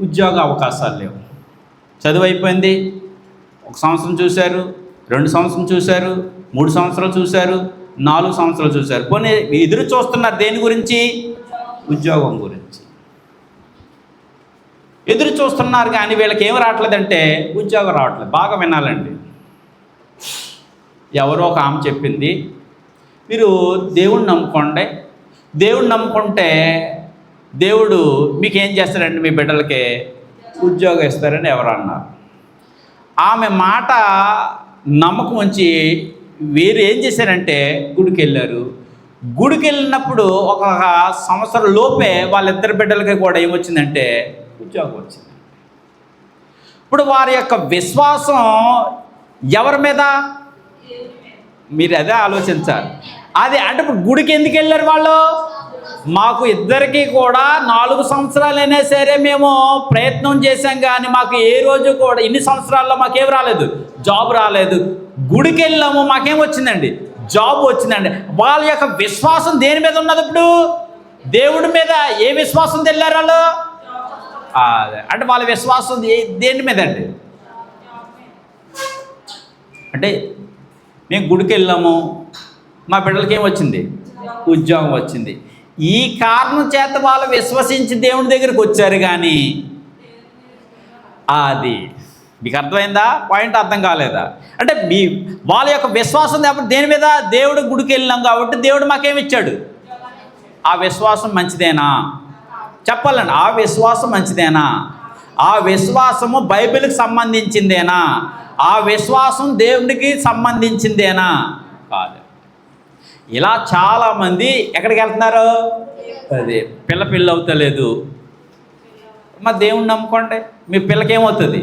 ఉద్యోగ అవకాశాలు లేవు. చదువు అయిపోయింది, 1 సంవత్సరం చూశారు, 2 సంవత్సరం చూశారు, 3 సంవత్సరాలు చూశారు, 4 సంవత్సరాలు చూశారు. పోనీ ఎదురు చూస్తున్నారు దేని గురించి, ఉద్యోగం గురించి ఎదురు చూస్తున్నారు. కానీ వీళ్ళకి ఏమి రావట్లేదంటే ఉద్యోగం రావట్లేదు. బాగా వినాలండి. ఎవరో ఒక ఆమె చెప్పింది, మీరు దేవుణ్ణి నమ్ముకోండి, దేవుణ్ణి నమ్ముకుంటే దేవుడు మీకేం చేస్తారండి, మీ బిడ్డలకి ఉద్యోగం ఇస్తారని ఎవరు అన్నారు. ఆమె మాట నమ్మకం ఉంచి వీరు ఏం చేశారంటే గుడికి వెళ్ళారు. గుడికి వెళ్ళినప్పుడు 1 సంవత్సరం లోపే వాళ్ళిద్దరి బిడ్డలకి కూడా ఏమొచ్చిందంటే ఉద్యోగం వచ్చింది. ఇప్పుడు వారి యొక్క విశ్వాసం ఎవరి మీద, మీరు అదే ఆలోచించాలి. అది అంటే ఇప్పుడు గుడికి ఎందుకు వెళ్ళారు వాళ్ళు, మాకు ఇద్దరికీ కూడా 4 సంవత్సరాలైనా సరే మేము ప్రయత్నం చేశాం కానీ మాకు ఏ రోజు కూడా ఇన్ని సంవత్సరాల్లో మాకేం రాలేదు, జాబ్ రాలేదు. గుడికి వెళ్ళాము, మాకేం వచ్చిందండి, జాబ్ వచ్చిందండి. వాళ్ళ యొక్క విశ్వాసం దేని మీద ఉన్నది, ఇప్పుడు దేవుడి మీద. ఏ విశ్వాసం తెల్లారు వాళ్ళు, అంటే వాళ్ళ విశ్వాసం దేని మీద అండి, అంటే మేము గుడికి వెళ్ళాము, మా బిడ్డలకి ఏం వచ్చింది, ఉద్యోగం వచ్చింది. ఈ కారణం చేత వాళ్ళు విశ్వసించి దేవుని దగ్గరికి వచ్చారు. కానీ అది మీకు అర్థమైందా, పాయింట్ అర్థం కాలేదా? అంటే వాళ్ళ యొక్క విశ్వాసం దేని మీద, దేవుడు గుడికి వెళ్ళాం కాబట్టి దేవుడు మాకేమి ఇచ్చాడు, ఆ విశ్వాసం మంచిదేనా చెప్పాలండి. ఆ విశ్వాసం మంచిదేనా, ఆ విశ్వాసము బైబిల్కి సంబంధించిందేనా, ఆ విశ్వాసం దేవుడికి సంబంధించిందేనా కాదు. ఇలా చాలామంది ఎక్కడికి వెళ్తున్నారు, అదే పిల్ల అవుతలేదు, మా దేవుణ్ణి నమ్ముకోండి, మీ పిల్లకి ఏమవుతుంది,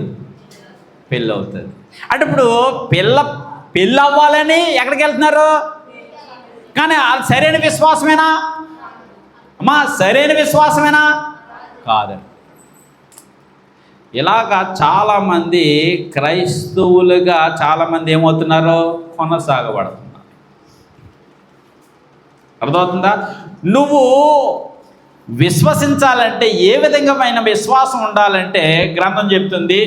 పెళ్ళి అవుతుంది. అంటే ఇప్పుడు పెళ్ళి అవ్వాలని ఎక్కడికి వెళ్తున్నారు, కానీ అది సరైన విశ్వాసమేనా అమ్మా, సరైన విశ్వాసమేనా కాదండి. ఇలాగా చాలామంది క్రైస్తవులుగా చాలామంది ఏమవుతున్నారో కొనసాగబడుతున్నారు. అర్థమవుతుందా? నువ్వు విశ్వసించాలంటే ఏ విధంగా విశ్వాసం ఉండాలంటే గ్రంథం చెప్తుంది,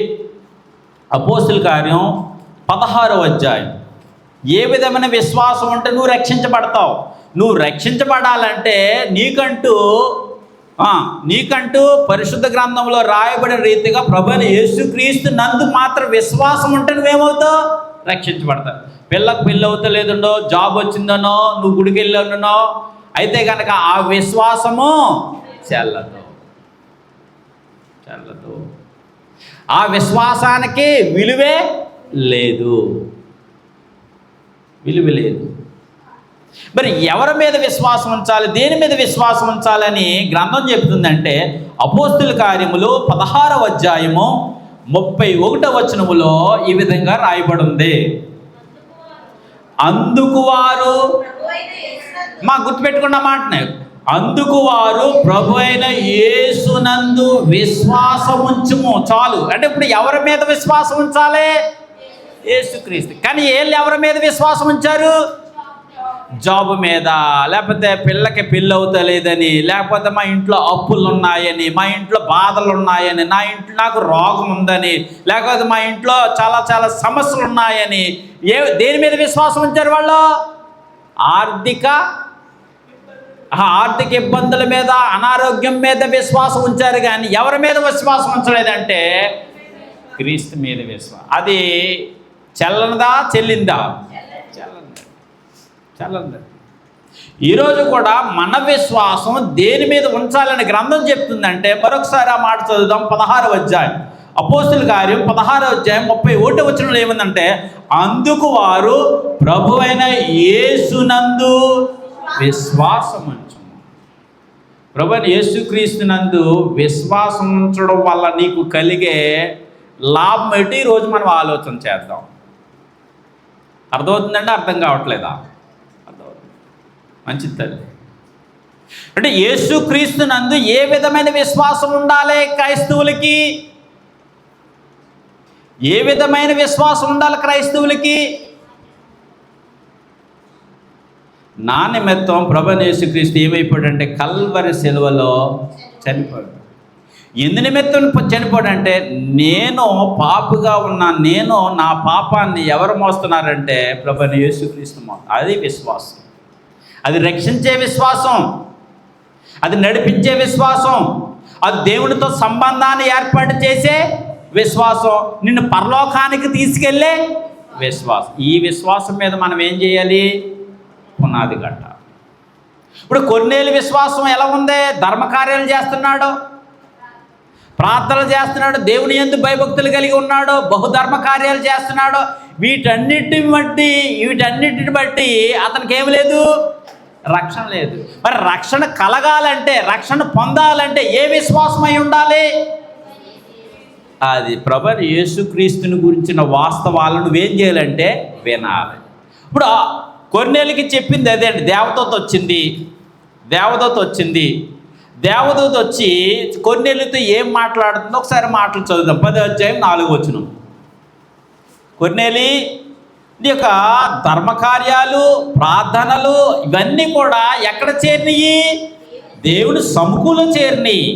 అపోస్తుల కార్యం 16వ అధ్యాయం. ఏ విధమైన విశ్వాసం ఉంటే నువ్వు రక్షించబడతావు. నువ్వు రక్షించబడాలంటే నీకంటూ పరిశుద్ధ గ్రంథంలో రాయబడిన రీతిగా ప్రభువైన యేసుక్రీస్తు నందు మాత్రం విశ్వాసం ఉంటే నువ్వేమవుతావు, రక్షించబడతావు. పిల్లకు పెళ్ళి అవుతలేదుండో, జాబ్ వచ్చిందనో, నువ్వు గుడికి వెళ్ళానో అయితే కనుక ఆ విశ్వాసము చెల్లదు. ఆ విశ్వాసానికి విలువే లేదు, విలువ లేదు. మరి ఎవరి మీద విశ్వాసం ఉంచాలి, దేని మీద విశ్వాసం ఉంచాలని గ్రంథం చెప్తుందంటే అపోస్తుల కార్యములు 16వ అధ్యాయము 31వ వచనములో ఈ విధంగా రాయబడి ఉంది. అందుకు వారు, మా గుర్తుపెట్టుకున్న మాటనే, అందుకు వారు ప్రభు అయిన యేసునందు విశ్వాసం ఉంచుము. చాలు. అంటే ఇప్పుడు ఎవరి మీద విశ్వాసం ఉంచాలి? యేసుక్రీస్తు. కానీ వీళ్ళు ఎవరి మీద విశ్వాసం ఉంచారు? జాబ్ మీద, లేకపోతే పిల్లకి పెళ్ళి అవుతలేదని, లేకపోతే మా ఇంట్లో అప్పులు ఉన్నాయని, మా ఇంట్లో బాధలు ఉన్నాయని, నాకు రోగం ఉందని, లేకపోతే మా ఇంట్లో చాలా చాలా సమస్యలు ఉన్నాయని దేని మీద విశ్వాసం ఉంచారు వాళ్ళు? ఆర్థిక ఇబ్బందుల మీద, అనారోగ్యం మీద విశ్వాసం ఉంచారు. కానీ ఎవరి మీద విశ్వాసం ఉంచలేదంటే క్రీస్తు మీద విశ్వాసం. అది చెల్లనదా, చెల్లిందా? చల్లంది. ఈరోజు కూడా మన విశ్వాసం దేని మీద ఉంచాలని గ్రంథం చెప్తుందంటే మరొకసారి ఆ మాట చదువుదాం. 16వ అధ్యాయం అపోస్తుల కార్యం 16వ అధ్యాయం 31వ వచనంలో ఏముందంటే, అందుకు వారు ప్రభువైన యేసునందు విశ్వాసం ఉంచుము. ప్రభువైన యేసుక్రీస్తునందు విశ్వాసం ఉంచడం వల్ల నీకు కలిగే లాభం ఏంటి ఈరోజు మనం ఆలోచన చేద్దాం. అర్థమవుతుందంటే అర్థం కావట్లేదా? మంచిది తల్లి. అంటే యేసుక్రీస్తునందు ఏ విధమైన విశ్వాసం ఉండాలి క్రైస్తవులకి? ఏ విధమైన విశ్వాసం ఉండాలి క్రైస్తవులకి? నా నిమిత్తం ప్రభువైన యేసుక్రీస్తు ఏమైపోయాడంటే కల్వరి శిలువలో చనిపోయాడు. ఎందు నిమిత్తం చనిపోయాడంటే, నేను పాపిగా ఉన్నా, నా పాపాన్ని ఎవరు మోస్తున్నారంటే ప్రభువైన యేసుక్రీస్తు మోస్తాడు. అది విశ్వాసం. అది రక్షించే విశ్వాసం, అది నడిపించే విశ్వాసం, అది దేవునితో సంబంధాన్ని ఏర్పాటు చేసే విశ్వాసం, నిన్ను పరలోకానికి తీసుకెళ్ళే విశ్వాసం. ఈ విశ్వాసం మీద మనం ఏం చేయాలి? పునాది గట్ట. ఇప్పుడు కొర్నేలు విశ్వాసం ఎలా ఉంది? ధర్మకార్యాలు చేస్తున్నాడు, ప్రార్థనలు చేస్తున్నాడు, దేవుని యందు భయభక్తులు కలిగి ఉన్నాడు, బహుధర్మ కార్యాలు చేస్తున్నాడు. వీటన్నిటిని బట్టి అతనికి ఏమి లేదు? రక్షణ లేదు. మరి రక్షణ కలగాలంటే, రక్షణ పొందాలంటే ఏ విశ్వాసం అయి ఉండాలి? అది ప్రభువైన యేసుక్రీస్తుని గురించిన వాస్తవాలను నువ్వేం చేయాలంటే వినాలి. ఇప్పుడు కొర్నేలుకి చెప్పింది అదే అండి. దేవదూత వచ్చి కొర్నేలుతో ఏం మాట్లాడుతుందో ఒకసారి మాటలు చదువుదాం. 10వ అధ్యాయం 4వ వచనం. కొర్నేలి, నీ యొక్క ధర్మకార్యాలు, ప్రార్థనలు ఇవన్నీ కూడా ఎక్కడ చేరినాయి? దేవుని సముఖంలో చేరినాయి.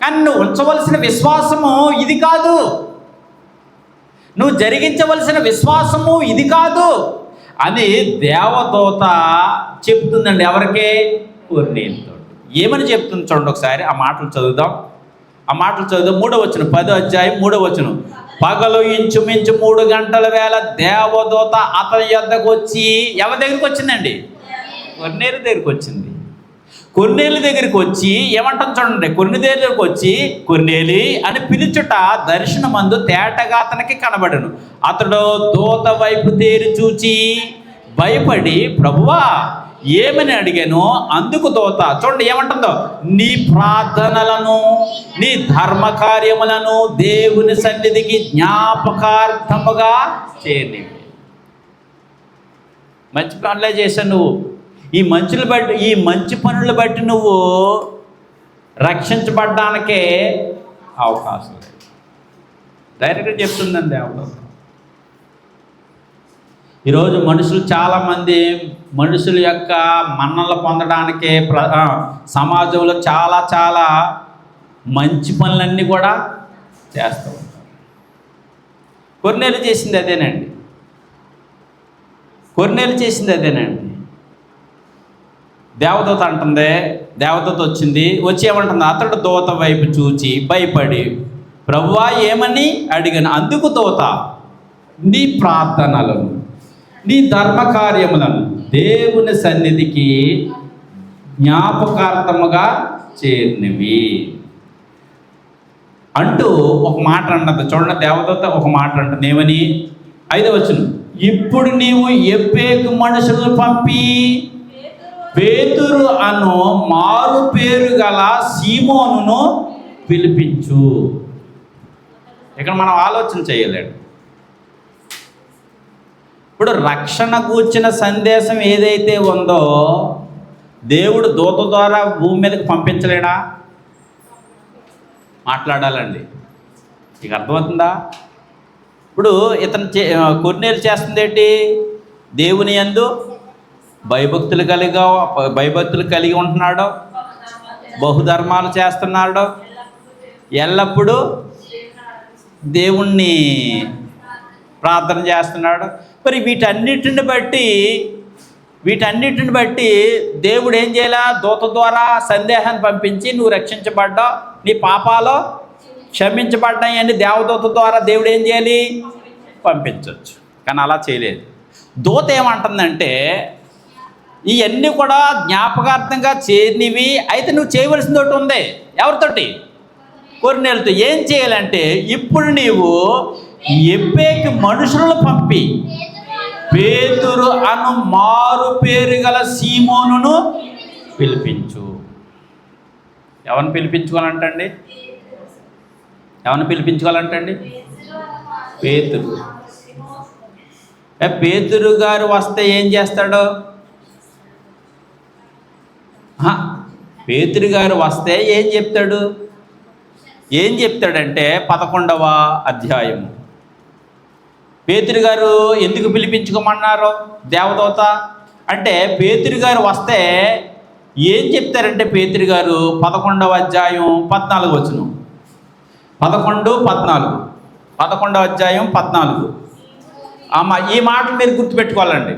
కానీ నువ్వు ఉంచవలసిన విశ్వాసము ఇది కాదు, నువ్వు జరిగించవలసిన విశ్వాసము ఇది కాదు అని దేవదూత చెప్తుందండి. ఎవరికి? కొర్నేలుతో. ఏమని చెప్తుంది చూడండి ఒకసారి. ఆ మాటలు చదువుదాం. 3వ వచనం, 10వ అధ్యాయం 3వ వచనం. పగలు ఇంచుమించు 3 గంటల వేళ దేవదూత అతని యొద్దకు వచ్చి, ఎవరి దగ్గరికి వచ్చిందండి? కొర్నేలు దగ్గరికి వచ్చింది. కొర్నేలు దగ్గరికి వచ్చి ఏమంటాం చూడండి. కొర్నేలు దగ్గరికి వచ్చి, కొర్నేలి అని పిలుచుట దర్శనమందు తేటగా అతనికి కనబడను. అతడు దూత వైపు తేరి చూచి భయపడి, ప్రభువా ఏమని అడిగాను? అందుకు దూత చూడండి ఏమంటుందో, నీ ప్రార్థనలను, నీ ధర్మకార్యములను దేవుని సన్నిధికి జ్ఞాపకార్థముగా చేయనివి. మంచి పనులే చేశావు నువ్వు. ఈ మంచి పనులు బట్టి నువ్వు రక్షించబడ్డానికే అవకాశం లేదు. డైరెక్ట్గా చెప్తుందండి దేవుడు. ఈరోజు చాలామంది మనుషుల యొక్క మన్నలు పొందడానికే సమాజంలో చాలా చాలా మంచి పనులన్నీ కూడా చేస్తూ ఉంటారు. కొర్నేలు చేసింది అదేనండి. దేవదూత అంటుంది, దేవదూత వచ్చి ఏమంటుంది? అతడు దూత వైపు చూచి భయపడి, ప్రభువా ఏమని అడిగాను? అందుకు దూత, నీ ప్రార్థనలను, నీ ధర్మకార్యములను దేవుని సన్నిధికి జ్ఞాపకార్థముగా చేరినవి. అంటూ ఒక మాట అన్నది. చూడండి, దేవదూత ఒక మాట అంటుంది. ఏమని? 5వ వచనం, ఇప్పుడు నీవు యొప్పేకు మనుషులను పంపి పేతురు అను మారు పేరు గల సీమోనును పిలిపించు. ఇక్కడ మనం ఆలోచన చేయలేడు. ఇప్పుడు రక్షణ కూర్చిన సందేశం ఏదైతే ఉందో దేవుడు దూత ద్వారా భూమి మీదకి పంపించలేడా? మాట్లాడాలండి. మీకు అర్థమవుతుందా? ఇప్పుడు ఇతను కొర్నేలు చేస్తుంది ఏంటి? దేవుని యందు భయభక్తులు కలిగి ఉంటున్నాడు, బహుధర్మాలు చేస్తున్నాడు, ఎల్లప్పుడూ దేవుణ్ణి ప్రార్థన చేస్తున్నాడు. మరి వీటన్నిటిని బట్టి దేవుడు ఏం చేయాలా? దూత ద్వారా సందేహాన్ని పంపించి నువ్వు రక్షించబడ్డావు, నీ పాపాలు క్షమించబడ్డాయి అని దేవదూత ద్వారా దేవుడు ఏం చేయాలి? పంపించవచ్చు. కానీ అలా చేయలేదు. దూత ఏమంటుందంటే, ఇవన్నీ కూడా జ్ఞాపకార్థంగా చేరినవి, అయితే నువ్వు చేయవలసింది ఒకటి ఉంది. ఎవరితోటి? కొర్నేలుతో. ఏం చేయాలంటే, ఇప్పుడు నీవు యొప్పేకి మనుషులను పంపి పేతురు అను మారు పేరు గల సీమోనును పిలిపించు. ఎవరిని పిలిపించుకోవాలంటండి? పేతురు. పేతురు గారు వస్తే ఏం చేస్తాడు? పేతురు గారు వస్తే ఏం చెప్తాడంటే 11వ అధ్యాయం. పేతురు గారు ఎందుకు పిలిపించుకోమన్నారు దేవదూత అంటే, పేతురు గారు వస్తే ఏం చెప్తారంటే, పేతురు గారు 11వ అధ్యాయం 14 వచనం. 11వ అధ్యాయం 14. ఈ మాటలు మీరు గుర్తుపెట్టుకోవాలండి.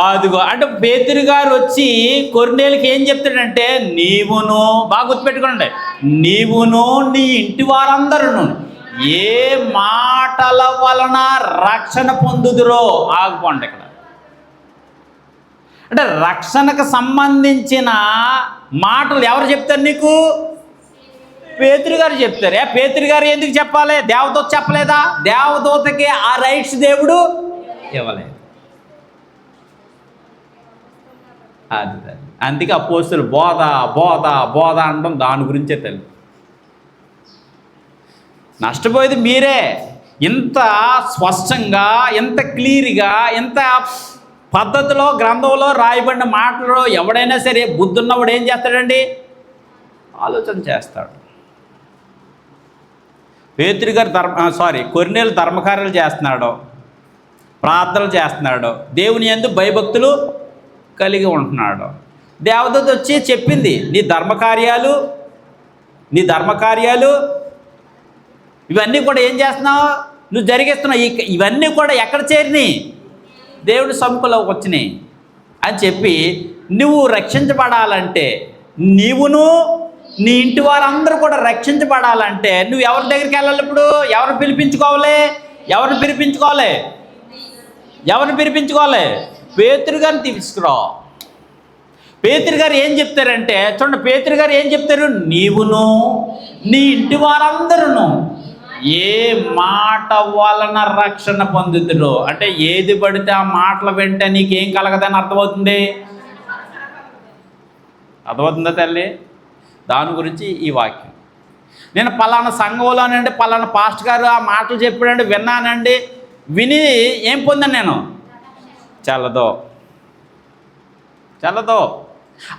అదిగో అంటే పేతురు గారు వచ్చి కొర్నేలుకి ఏం చెప్తాడంటే, నీవును, బాగా గుర్తుపెట్టుకోండి, నీవును నీ ఇంటి వారందరూ ఏ మాటల వలన రక్షణ పొందుదురో. ఆగిపోండి ఇక్కడ. అంటే రక్షణకు సంబంధించిన మాటలు ఎవరు చెప్తారు నీకు? పేతురు గారు చెప్తారు. పేతురు గారు ఎందుకు చెప్పాలి? దేవదూత చెప్పలేదా? దేవదూతకి ఆ రైట్స్ దేవుడు ఇవ్వలేదు. అందుకే అపోస్తులు బోధ అనడం దాని గురించే తెలుసు. నష్టపోయేది మీరే. ఇంత స్పష్టంగా, ఎంత క్లియర్గా, ఎంత పద్ధతిలో గ్రంథంలో రాయబడిన మాటలు ఎవడైనా సరే బుద్ధున్నవాడు ఏం చేస్తాడండి? ఆలోచన చేస్తాడు. పేతురు గారు కొర్నేలు ధర్మకార్యాలు చేస్తున్నాడు, ప్రార్థనలు చేస్తున్నాడు, దేవుని యందు భయభక్తులు కలిగి ఉంటున్నాడు. దేవదూత వచ్చి చెప్పింది, నీ ధర్మకార్యాలు ఇవన్నీ కూడా ఏం చేస్తున్నావు? నువ్వు జరిగిస్తున్నావు. ఇవన్నీ కూడా ఎక్కడ చేరినాయి? దేవుడి సముఖంలోకి వచ్చినాయి అని చెప్పి, నువ్వు రక్షించబడాలంటే, నీవును నీ ఇంటి వారందరూ కూడా రక్షించబడాలంటే నువ్వు ఎవరి దగ్గరికి వెళ్ళాలి? ఇప్పుడు ఎవరిని పిలిపించుకోవాలి? పేతురు గారిని తీసుకురా. పేతురు గారు ఏం చెప్తారంటే, చూడండి, పేతురు గారు ఏం చెప్తారు? నీవును నీ ఇంటి వారందరూ ఏ మాట వలన రక్షణ పొందుతురు. అంటే ఏది పడితే ఆ మాటలు వెంటే నీకేం కలగదని అర్థమవుతుందా తల్లి? దాని గురించి ఈ వాక్యం. నేను పలానా సంఘంలోనండి, పలానా పాస్టర్ గారు ఆ మాటలు చెప్పాడండి, విన్నానండి, విని ఏం పొందాను నేను? చల్లదో.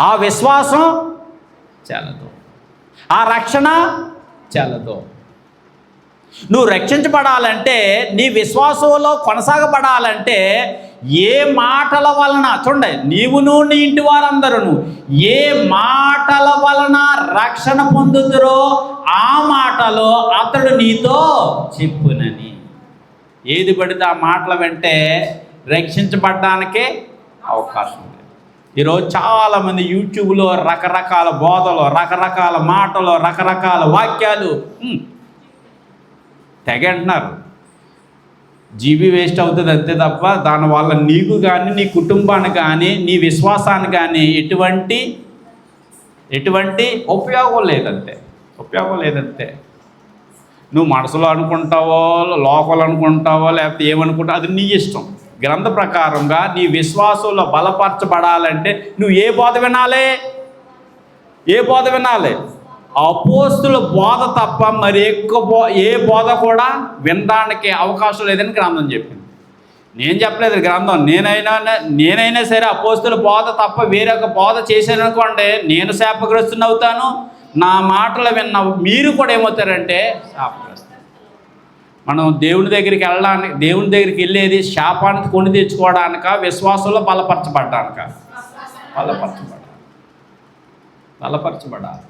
ఆ విశ్వాసం చల్లదు, ఆ రక్షణ చల్లదు. నువ్వు రక్షించబడాలంటే, నీ విశ్వాసంలో కొనసాగబడాలంటే ఏ మాటల వలన, చూడండి, నీవును నీ ఇంటి వారందరూ ఏ మాటల వలన రక్షణ పొందుతురో ఆ మాటలో అతడు నీతో చెప్పునని. ఏది పడితే ఆ మాటల వెంటే రక్షించబడ్డానికే అవకాశం ఉంది. ఈరోజు చాలామంది యూట్యూబ్లో రకరకాల బోధలు, రకరకాల మాటలు, రకరకాల వాక్యాలు తెగ అంటున్నారు. జీబీ వేస్ట్ అవుతుంది అంతే తప్ప దానివల్ల నీకు కానీ, నీ కుటుంబానికి కానీ, నీ విశ్వాసానికి కానీ ఎటువంటి ఉపయోగం లేదంతే. ఉపయోగం లేదంతే. నువ్వు మనసులో అనుకుంటావో, లోకలు అనుకుంటావో, లేకపోతే ఏమనుకుంటావో అది నీ ఇష్టం. గ్రంథ ప్రకారంగా నీ విశ్వాసంలో బలపరచబడాలంటే నువ్వు ఏ బోధ వినాలి? ఏ బోధ వినాలి? అపోస్తుల బోధ తప్ప మరి ఏ బోధ కూడా వినడానికి అవకాశం లేదని గ్రంథం చెప్పింది. నేను చెప్పలేదు గ్రంథం. నేనైనా సరే అపోస్తుల బోధ తప్ప వేరొక బోధ చేశాను అనుకోండి, నేను శాపగ్రస్తుని అవుతాను. నా మాటలు విన్న మీరు కూడా ఏమవుతారంటే శాపగ్రస్తులు. మనం దేవుని దగ్గరికి వెళ్ళేది శాపానికి కొని తెచ్చుకోవడానిక, విశ్వాసంలో బలపరచబడ్డానిక? బలపరచబడాలి.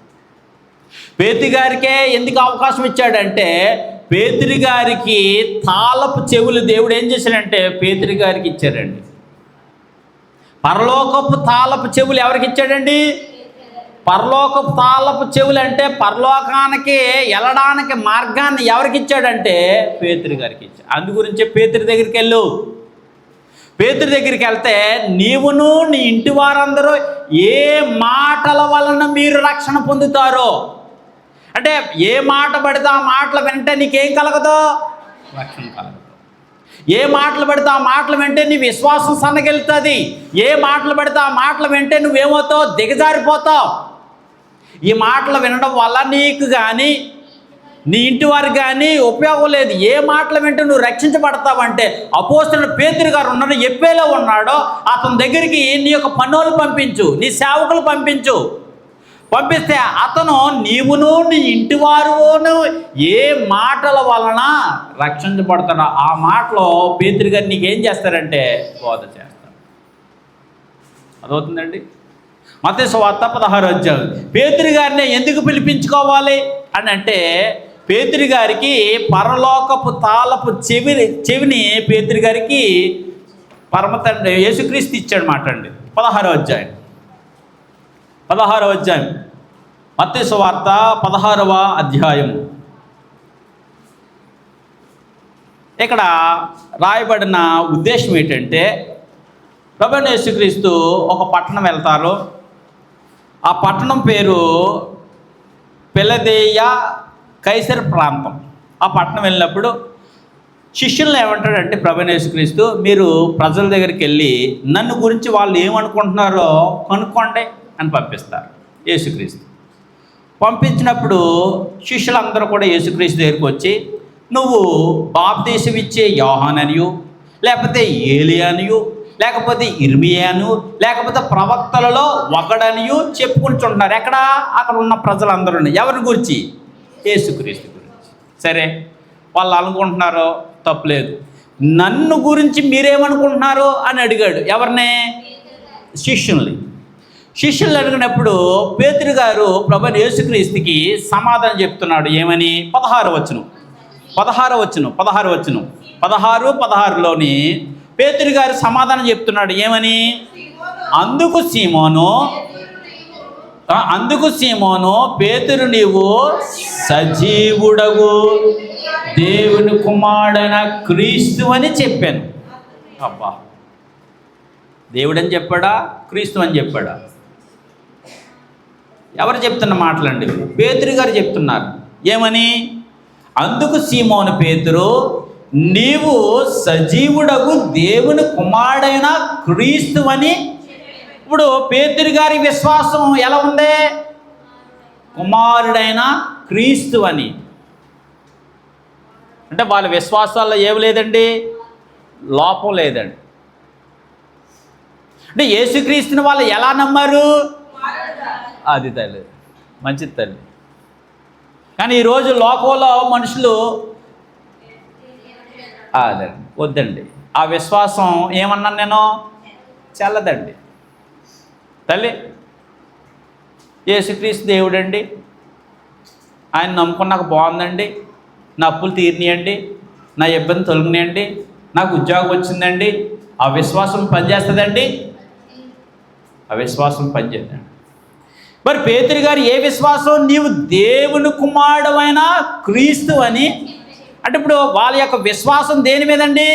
పేతురు గారికే ఎందుకు అవకాశం ఇచ్చాడంటే, పేతురు గారికి తాళపు చెవులు దేవుడు ఏం చేశాడంటే పేతురు గారికి ఇచ్చాడండి. పరలోకపు తాళపు చెవులు ఎవరికి ఇచ్చాడండి? పరలోకపు తాళపు చెవులు అంటే పరలోకానికి వెళ్ళడానికి మార్గాన్ని ఎవరికి ఇచ్చాడంటే పేతురు గారికి ఇచ్చాడు. అందు గురించి పేతురు దగ్గరికి వెళ్ళు. పేతురు దగ్గరికి వెళ్తే నీవును నీ ఇంటి వారందరూ ఏ మాటల వలన మీరు రక్షణ పొందుతారో, అంటే ఏ మాట పడితే ఆ మాటలు వింటే నీకేం కలగదు? రక్షణ కలగదు. ఏ మాటలు పడితే ఆ మాటలు వింటే నీ విశ్వాసం సన్నగిలుతుంది. ఏ మాటలు పడితే ఆ మాటలు వింటే నువ్వేమవుతావు? దిగజారిపోతావు. ఈ మాటలు వినడం వల్ల నీకు కానీ నీ ఇంటి వారికి కానీ ఉపయోగం లేదు. ఏ మాటలు వింటే నువ్వు రక్షించబడతావంటే అపోస్తలుడు పేతురు గారు ఉన్నాడు, ఎప్పేలో ఉన్నాడో అతని దగ్గరికి నీ యొక్క పనులు పంపించు, నీ సేవకులు పంపిస్తే అతను నీవును నీ ఇంటి వారును ఏ మాటల వలన రక్షించబడతాడో ఆ మాటలో పేతురు గారు నీకేం చేస్తారంటే బోధ చేస్తారు. అదవుతుందండి. మత్తయి సువార్త 16వ అధ్యాయం. పేతురు గారిని ఎందుకు పిలిపించుకోవాలి అని అంటే, పేతురు గారికి పరలోకపు తాళపు చెవిని పేతురు గారికి పరమ తండ్రి యేసుక్రీస్తు ఇచ్చాడు మాట అండి. 16వ అధ్యాయం మత్తయి సువార్త 16వ అధ్యాయం. ఇక్కడ రాయబడిన ఉద్దేశం ఏంటంటే, ప్రభువైన యేసుక్రీస్తు ఒక పట్టణం వెళ్తారు. ఆ పట్టణం పేరు ఫిలదెల్ఫియ కైసర్ ప్రాంతం. ఆ పట్టణం వెళ్ళినప్పుడు శిష్యులను ఏమంటాడంటే ప్రభువైన యేసుక్రీస్తు, మీరు ప్రజల దగ్గరికి వెళ్ళి నన్ను గురించి వాళ్ళు ఏమనుకుంటున్నారో కనుక్కోండి అని పంపిస్తారు. యేసుక్రీస్తు పంపించినప్పుడు శిష్యులందరూ కూడా యేసుక్రీస్తు దగ్గరికి వచ్చి, నువ్వు బాప్తీసం ఇచ్చే యోహాననియు, లేకపోతే ఏలియానియు, లేకపోతే ఇర్మియాను, లేకపోతే ప్రవక్తలలో ఒకడనియు చెప్పుకుంటున్నారు. అక్కడ ఉన్న ప్రజలందరూ ఎవరి గురించి? యేసుక్రీస్తు గురించి. సరే, వాళ్ళు అనుకుంటున్నారో తప్పులేదు. నన్ను గురించి మీరేమనుకుంటున్నారు అని అడిగాడు. ఎవరిని? శిష్యుల్ని అడిగినప్పుడు పేతురు గారు ప్రభువైన యేసుక్రీస్తుకి సమాధానం చెప్తున్నాడు. ఏమని? 16లోని పేతురు గారు సమాధానం చెప్తున్నాడు. ఏమని? అందుకు సీమోను పేతురు, నీవు సజీవుడగు దేవుని కుమారుడైన క్రీస్తు అని చెప్పాను. అబ్బా, దేవుడని చెప్పాడా? క్రీస్తు అని చెప్పాడా? ఎవరు చెప్తున్న మాటలండి? పేతురు గారు చెప్తున్నారు. ఏమని? అందుకు సీమోను పేతురు, నీవు సజీవుడగు దేవుని కుమారుడైన క్రీస్తు అని. ఇప్పుడు పేతురు గారి విశ్వాసం ఎలా ఉంది? కుమారుడైన క్రీస్తు అని. అంటే వాళ్ళ విశ్వాసాల్లో ఏమి లేదండి, లోపం లేదండి. అంటే యేసుక్రీస్తుని వాళ్ళు ఎలా నమ్మారు? అది తల్లి, మంచిది తల్లి. కానీ ఈరోజు లోకంలో మనుషులు అదండి, వద్దండి. ఆ విశ్వాసం ఏమన్నాను నేను? చల్లదండి తల్లి. యేసుక్రీస్తు దేవుడండి, ఆయన నమ్ముకున్నాక బాగుందండి, నా అప్పులు తీరినాయండి, నా ఇబ్బంది తొలగినాయండి, నాకు ఉద్యోగం వచ్చిందండి. ఆ విశ్వాసం పనిచేస్తుందండి? ఆ విశ్వాసం పనిచేద్దండి. మరి పేతురు గారు ఏ విశ్వాసం? నీవు దేవుని కుమారుడైన క్రీస్తు అని. అంటే ఇప్పుడు వాళ్ళ యొక్క విశ్వాసం దేని మీదండి?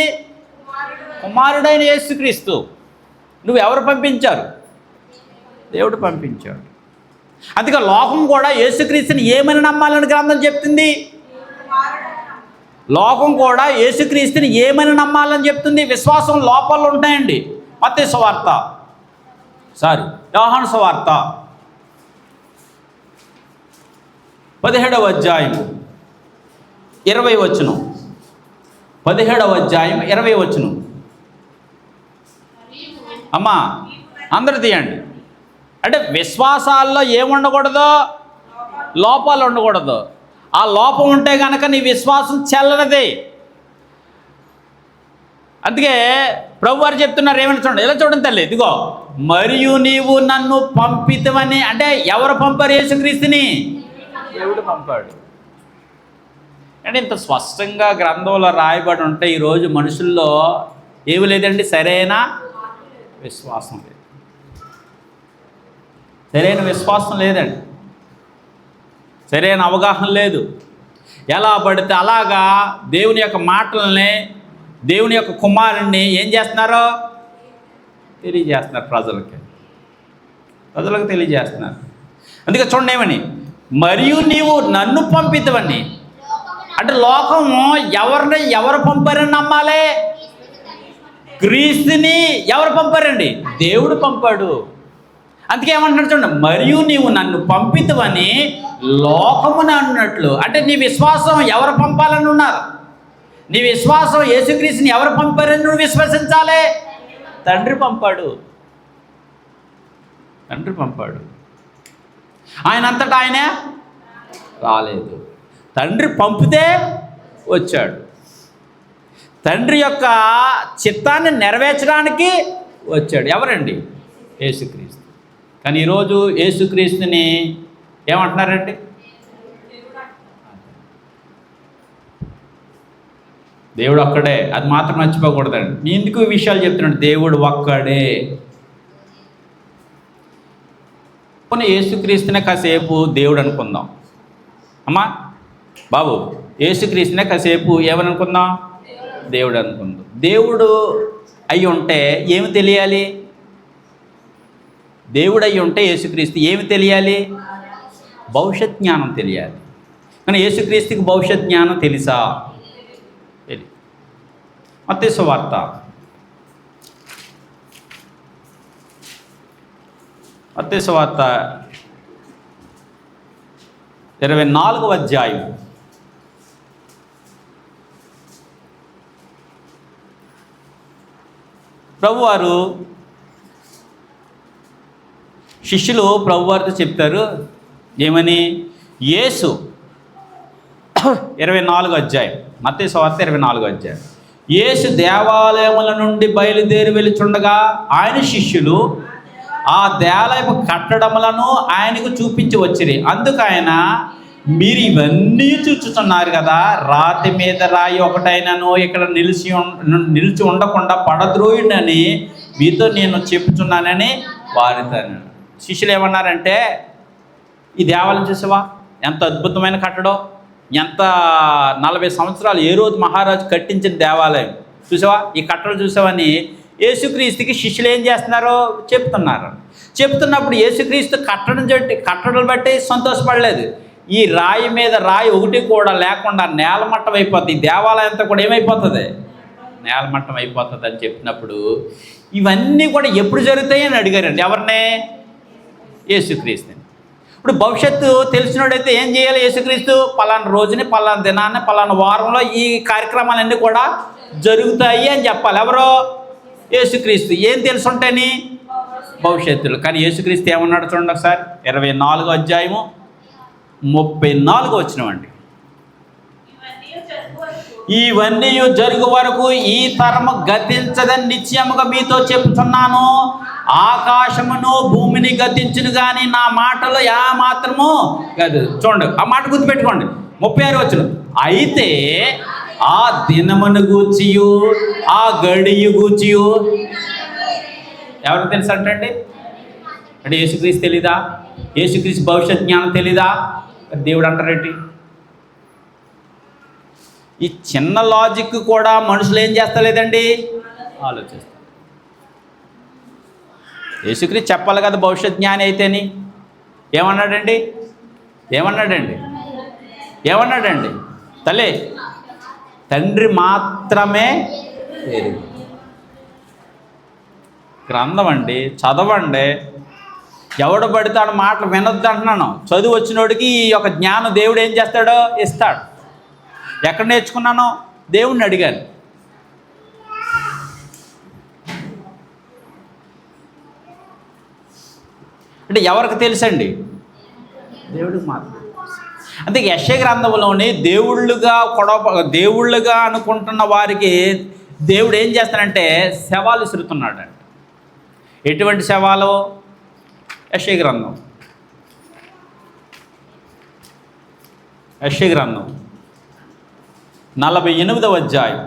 కుమారుడైన యేసుక్రీస్తు. నువ్వు ఎవరు పంపించారు? దేవుడు పంపించాడు. అందుకే లోకం కూడా యేసుక్రీస్తుని ఏమని నమ్మాలని గ్రంథం చెప్తుంది. లోకం కూడా యేసుక్రీస్తుని ఏమని నమ్మాలని చెప్తుంది. విశ్వాసం లోపాలు ఉంటాయండి. మత్తయి సువార్త యోహాను సువార్త 17వ అధ్యాయం 20వ వచనం. 17వ అధ్యాయం 20వ వచనం. అమ్మా అందరూ తీయండి. అంటే విశ్వాసాల్లో ఏముండకూడదు? లోపాలు ఉండకూడదు. ఆ లోపం ఉంటే కనుక నీ విశ్వాసం చెల్లనిది. అందుకే ప్రభువారు చెప్తున్నారు ఏమని చూడండి, ఇలా చూడండి తల్లి, ఇదిగో మరియు నీవు నన్ను పంపితవని. అంటే ఎవరు పంపారు యేసుక్రీస్తుని? దేవుడు పంపాడు. అంటే ఇంత స్పష్టంగా గ్రంథంలో రాయబడి ఉంటే ఈరోజు మనుషుల్లో ఏమి లేదండి, సరైన విశ్వాసం లేదు. సరైన విశ్వాసం లేదండి, సరైన అవగాహన లేదు. ఎలా పడితే అలాగా దేవుని యొక్క మాటల్ని, దేవుని యొక్క కుమారుణ్ణి ఏం చేస్తున్నారో తెలియజేస్తున్నారు. ప్రజలకు తెలియజేస్తున్నారు. అందుకే చూడండి ఏమని, మరియు నీవు నన్ను పంపితవని. అంటే లోకము ఎవరు పంపారని నమ్మాలి? క్రీస్తుని ఎవరు పంపారండి? దేవుడు పంపాడు. అందుకే ఏమంటున్నాడు చూడండి, మరియు నీవు నన్ను పంపితవని లోకమున అన్నట్లు. అంటే నీ విశ్వాసం ఎవరు పంపాలని ఉన్నారు? నీ విశ్వాసం యేసుక్రీస్తుని ఎవరు పంపారని నువ్వు విశ్వసించాలి. తండ్రి పంపాడు. ఆయన అంతటా ఆయనే రాలేదు, తండ్రి పంపితే వచ్చాడు. తండ్రి యొక్క చిత్తాన్ని నెరవేర్చడానికి వచ్చాడు. ఎవరండి? యేసుక్రీస్తు. కానీ ఈరోజు యేసుక్రీస్తుని ఏమంటున్నారండి? దేవుడు ఒక్కడే. అది మాత్రం మర్చిపోకూడదండి. నేను ఎందుకు ఈ విషయాలు చెప్తున్నాను? దేవుడు ఒక్కడే. కొన్ని యేసుక్రీస్తునే కాసేపు దేవుడు అనుకుందాం. అమ్మా బాబు, యేసుక్రీస్తునే కాసేపు ఏమని అనుకుందాం? దేవుడు అనుకుందాం. దేవుడు అయి ఉంటే ఏమి తెలియాలి? దేవుడు అయి ఉంటే యేసుక్రీస్తు ఏమి తెలియాలి? భవిష్యత్ జ్ఞానం తెలియాలి. కానీ యేసుక్రీస్తుకి భవిష్యత్ జ్ఞానం తెలుసా? తెలియదు. మత్తయి సువార్త 24వ అధ్యాయం. ప్రభువారు శిష్యులు ప్రభువారితో చెప్తారు ఏమని? యేసు 24వ అధ్యాయం, మత్తయి సువార్త 24వ అధ్యాయం. యేసు దేవాలయముల నుండి బయలుదేరి వెళుచుండగా ఆయన శిష్యులు ఆ దేవాలయపు కట్టడములను ఆయనకు చూపించి వచ్చిరి. అందుకు ఆయన, మీరు ఇవన్నీ చూచుతున్నారు కదా, రాతి మీద రాయి ఒకటైనను ఇక్కడ నిలిచి ఉండకుండా పడద్రోయుడని మీతో నేను చెప్పుచున్నానని వారితో. శిష్యులు ఏమన్నారంటే, ఈ దేవాలయం చూసావా ఎంత అద్భుతమైన కట్టడం, ఎంత 40 సంవత్సరాలు ఏ రోజు మహారాజు కట్టించిన దేవాలయం చూసావా, ఈ కట్టడం చూసావని యేసుక్రీస్తుకి శిష్యులు ఏం చేస్తున్నారో చెప్తున్నప్పుడు యేసుక్రీస్తు కట్టడం బట్టి సంతోషపడలేదు. ఈ రాయి మీద రాయి ఒకటి కూడా లేకుండా నేలమట్టం అయిపోతుంది, ఈ దేవాలయం అంతా కూడా ఏమైపోతుంది? నేలమట్టం అయిపోతుంది అని చెప్పినప్పుడు ఇవన్నీ కూడా ఎప్పుడు జరుగుతాయి అని అడిగారండి. ఎవరినే? యేసుక్రీస్తుని. ఇప్పుడు భవిష్యత్తు తెలిసినోడైతే ఏం చేయాలి? యేసుక్రీస్తు పలానా రోజుని, పలానా దినాన్ని, పలానా వారంలో ఈ కార్యక్రమాలన్నీ కూడా జరుగుతాయి అని చెప్పాలి. ఎవరో? యేసుక్రీస్తు. ఏం తెలుసుంటేని? భవిష్యత్తులో. కానీ యేసుక్రీస్తు ఏమన్నాడు చూడండి ఒకసారి. 24వ అధ్యాయము 34వ వచనం అండి. ఇవన్నీ జరుగు వరకు ఈ తరము గతించదని నిశ్చయముగా మీతో చెప్తున్నాను. ఆకాశమును భూమిని గతించును కానీ నా మాటలు మాత్రము కాదు. చూడండి ఆ మాట గుర్తుపెట్టుకోండి. 36వ వచనం. అయితే ఆ దినమును గూర్చియు ఆ గడియు గూర్చియు ఎవరికి తెలుసు అంటండి? అంటే యేసుక్రీస్తు తెలీదా? యేసుక్రీస్తు భవిష్యత్ జ్ఞానం తెలీదా? దేవుడు అంటారేంటి? ఈ చిన్న లాజిక్ కూడా మనుషులు ఏం చేస్తలేదండి? ఆలోచిస్తారు. యేసుక్రీస్తు చెప్పాలి కదా భవిష్యత్ జ్ఞాని అయితేని. ఏమన్నాడండి? ఏమన్నాడండి? ఏమన్నాడండి? తల్లి, తండ్రి మాత్రమే ఎరుగు. గ్రంథం అండి, చదవండి. ఎవడు పడితే మాటలు వినొద్దు అంటున్నాను. చదువు వచ్చినోడికి ఈ యొక్క జ్ఞానం దేవుడు ఏం చేస్తాడో ఇస్తాడు. ఎక్కడ నేర్చుకున్నానో దేవుణ్ణి అడిగాను. అంటే ఎవరికి తెలుసండి? దేవుడికి మాత్రం. అంటే యెషయా గ్రంథంలోని దేవుళ్ళుగా అనుకుంటున్న వారికి దేవుడు ఏం చేస్తాడంటే శవాలు విసురుతున్నాడు. ఎటువంటి శవాలు? యెషయా గ్రంథం 48వ అధ్యాయం.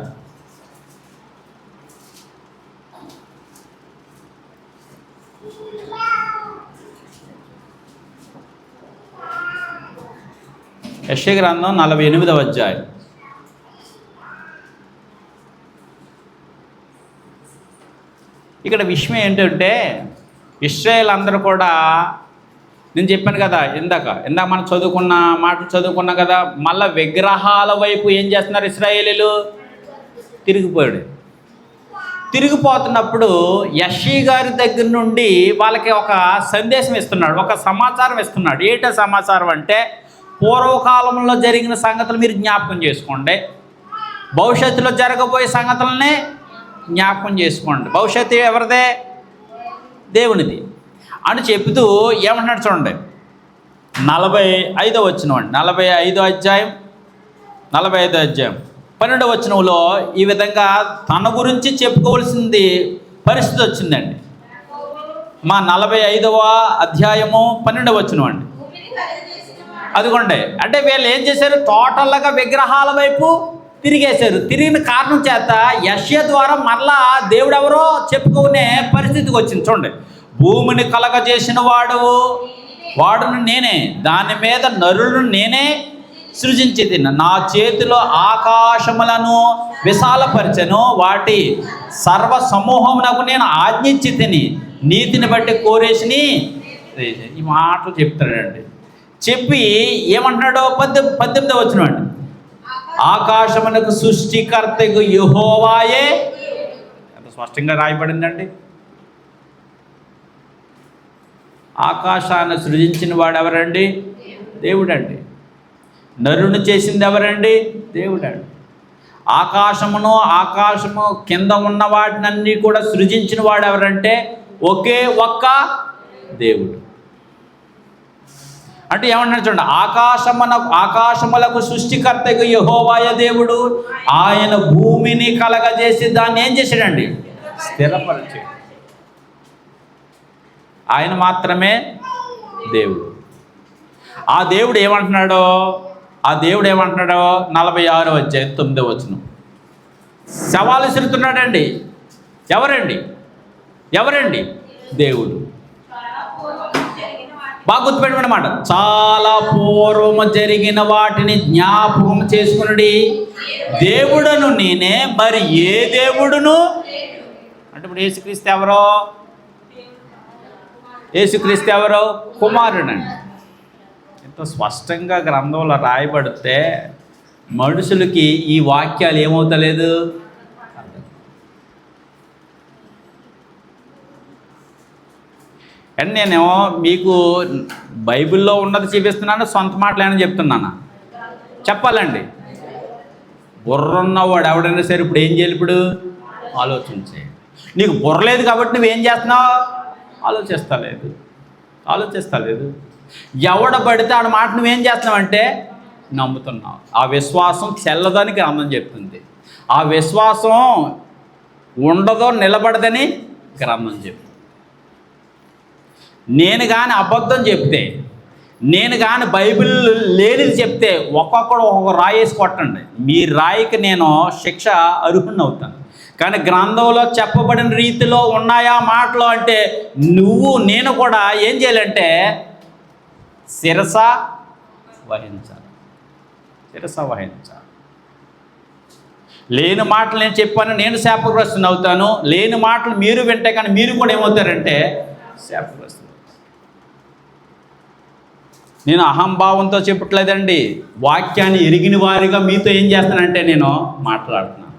యెషయా గ్రంథం 48వ అధ్యాయం. ఇక్కడ విషయం ఏంటంటే ఇశ్రాయేల్ అందరూ కూడా, నేను చెప్పాను కదా ఇందాక మనం మాటలు చదువుకున్నాం కదా, మళ్ళీ విగ్రహాల వైపు ఏం చేస్తున్నారు ఇశ్రాయేలీలు? తిరిగిపోతున్నప్పుడు యెషయా గారి దగ్గర నుండి వాళ్ళకి ఒక సందేశం ఇస్తున్నాడు, ఒక సమాచారం ఇస్తున్నాడు. ఏంటో సమాచారం అంటే, పూర్వకాలంలో జరిగిన సంగతులు మీరు జ్ఞాపకం చేసుకోండి, భవిష్యత్తులో జరగబోయే సంగతులనే జ్ఞాపకం చేసుకోండి. భవిష్యత్తు ఎవరిదే? దేవునిది అని చెబుతూ ఏమంటున్నాడు చూడండి. 45వ వచనం అండి, 45వ అధ్యాయం 12వ వచనంలో ఈ విధంగా తన గురించి చెప్పుకోవాల్సింది పరిస్థితి వచ్చిందండి. మా 45వ అధ్యాయము 12వ వచనం అండి. అదిగోండి, అంటే వీళ్ళు ఏం చేశారు? టోటల్గా విగ్రహాల వైపు తిరిగేశారు. తిరిగిన కారణం చేత యెషయా ద్వారా మరలా దేవుడు ఎవరో చెప్పుకునే పరిస్థితికి వచ్చింది. చూడండి, భూమిని కలగజేసిన వాడును నేనే, దాని మీద నరులను నేనే సృజించి నా చేతిలో ఆకాశములను విశాలపరచెను, వాటి సర్వ సమూహమునకు నేను ఆజ్ఞించి తిని నీతిని బట్టి కోరేసిని. ఈ మాటలు చెప్తాడండి. చెప్పి ఏమంటున్నాడో 18వ వచనం అండి. ఆకాశమునకు సృష్టికర్తకు యెహోవాయే. ఎంత స్పష్టంగా రాయబడిందండి. ఆకాశాన్ని సృజించిన వాడు ఎవరండి? దేవుడండి. నరుని చేసింది ఎవరండి? దేవుడండి. ఆకాశము కింద ఉన్న వాటినన్నీ కూడా సృజించిన వాడు ఎవరంటే ఒకే ఒక్క దేవుడు. అంటే ఏమన్నా చూడండి, ఆకాశములకు సృష్టికర్తకు యెహోవాయే దేవుడు. ఆయన భూమిని కలగజేసి దాన్ని ఏం చేశాడండి? స్థిరపరిచాడు. ఆయన మాత్రమే దేవుడు. ఆ దేవుడు ఏమంటున్నాడో 46వ అధ్యాయం 9వ వచనం. సవాలు విసురుతున్నాడండి. ఎవరండి? దేవుడు. బాగా గుర్తుపెట్టుకున్నమాట. చాలా పూర్వము జరిగిన వాటిని జ్ఞాపకం చేసుకుని దేవుడను నేనే, మరి ఏ దేవుడును అంటే ఇప్పుడు యేసుక్రీస్తు ఎవరో? కుమారుడండి. ఎంతో స్పష్టంగా గ్రంథంలో రాయబడితే మనుషులకి ఈ వాక్యాలు ఏమవుతలేదు. అండ్ నేనేమో మీకు బైబిల్లో ఉన్నది చూపిస్తున్నాను, సొంత మాటలేనని చెప్తున్నాను. చెప్పాలండి, బుర్రున్నవాడు ఎవడైనా సరే ఇప్పుడు ఏం చేయాలి? ఇప్పుడు ఆలోచించే. నీకు బుర్ర లేదు కాబట్టి నువ్వేం చేస్తున్నావు? ఆలోచిస్తలేదు. ఎవడ పడితే ఆడ మాట నువ్వేం చేస్తున్నావంటే నమ్ముతున్నావు. ఆ విశ్వాసం చెల్లదని గ్రంథం చెప్తుంది. ఆ విశ్వాసం ఉండదో నిలబడదని గ్రంథం చెప్తుంది. నేను కానీ అబద్ధం చెప్తే, నేను కానీ బైబిల్ లేనిది చెప్తే ఒక్కొక్కడు ఒక్కొక్క రాయి వేసి కొట్టండి. మీ రాయికి నేను శిక్ష అర్హుణ్ణి అవుతాను. కానీ గ్రంథంలో చెప్పబడిన రీతిలో ఉన్నాయా మాటలు అంటే నేను కూడా ఏం చేయాలంటే శిరస వహించాలి. లేని మాటలు నేను చెప్పాను, నేను శాపగ్రస్తుని అవుతాను. లేని మాటలు మీరు వింటే కానీ మీరు కూడా ఏమవుతారంటే శాపగ్రస్తులు. నేను అహంభావంతో చెప్పట్లేదండి, వాక్యాన్ని ఎరిగిన వారిగా మీతో ఏం చేస్తానంటే నేను మాట్లాడుతున్నాను.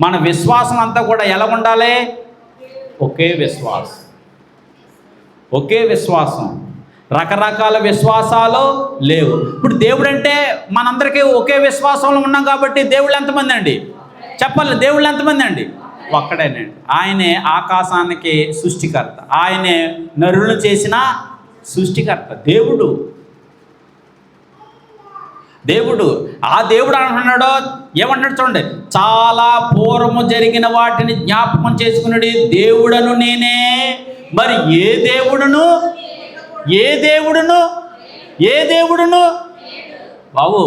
మన విశ్వాసం అంతా కూడా ఎలా ఉండాలి? ఒకే విశ్వాసం, ఒకే విశ్వాసం. రకరకాల విశ్వాసాలు లేవు. ఇప్పుడు దేవుడు అంటే మనందరికీ ఒకే విశ్వాసంలో ఉన్నాం కాబట్టి దేవుళ్ళు ఎంతమంది అండి? చెప్పాలి, దేవుళ్ళు ఎంతమంది అండి? ఒక్కడేనండి. ఆయనే ఆకాశానికి సృష్టికర్త, ఆయనే నరులను చేసిన సృష్టికర్త. దేవుడు ఆ దేవుడు అంటున్నాడు, ఏమంటాడు చూడండి, చాలా పూర్వము జరిగిన వాటిని జ్ఞాపకం చేసుకున్నాడు దేవుడను నేనే. మరి ఏ దేవుడును బాబు,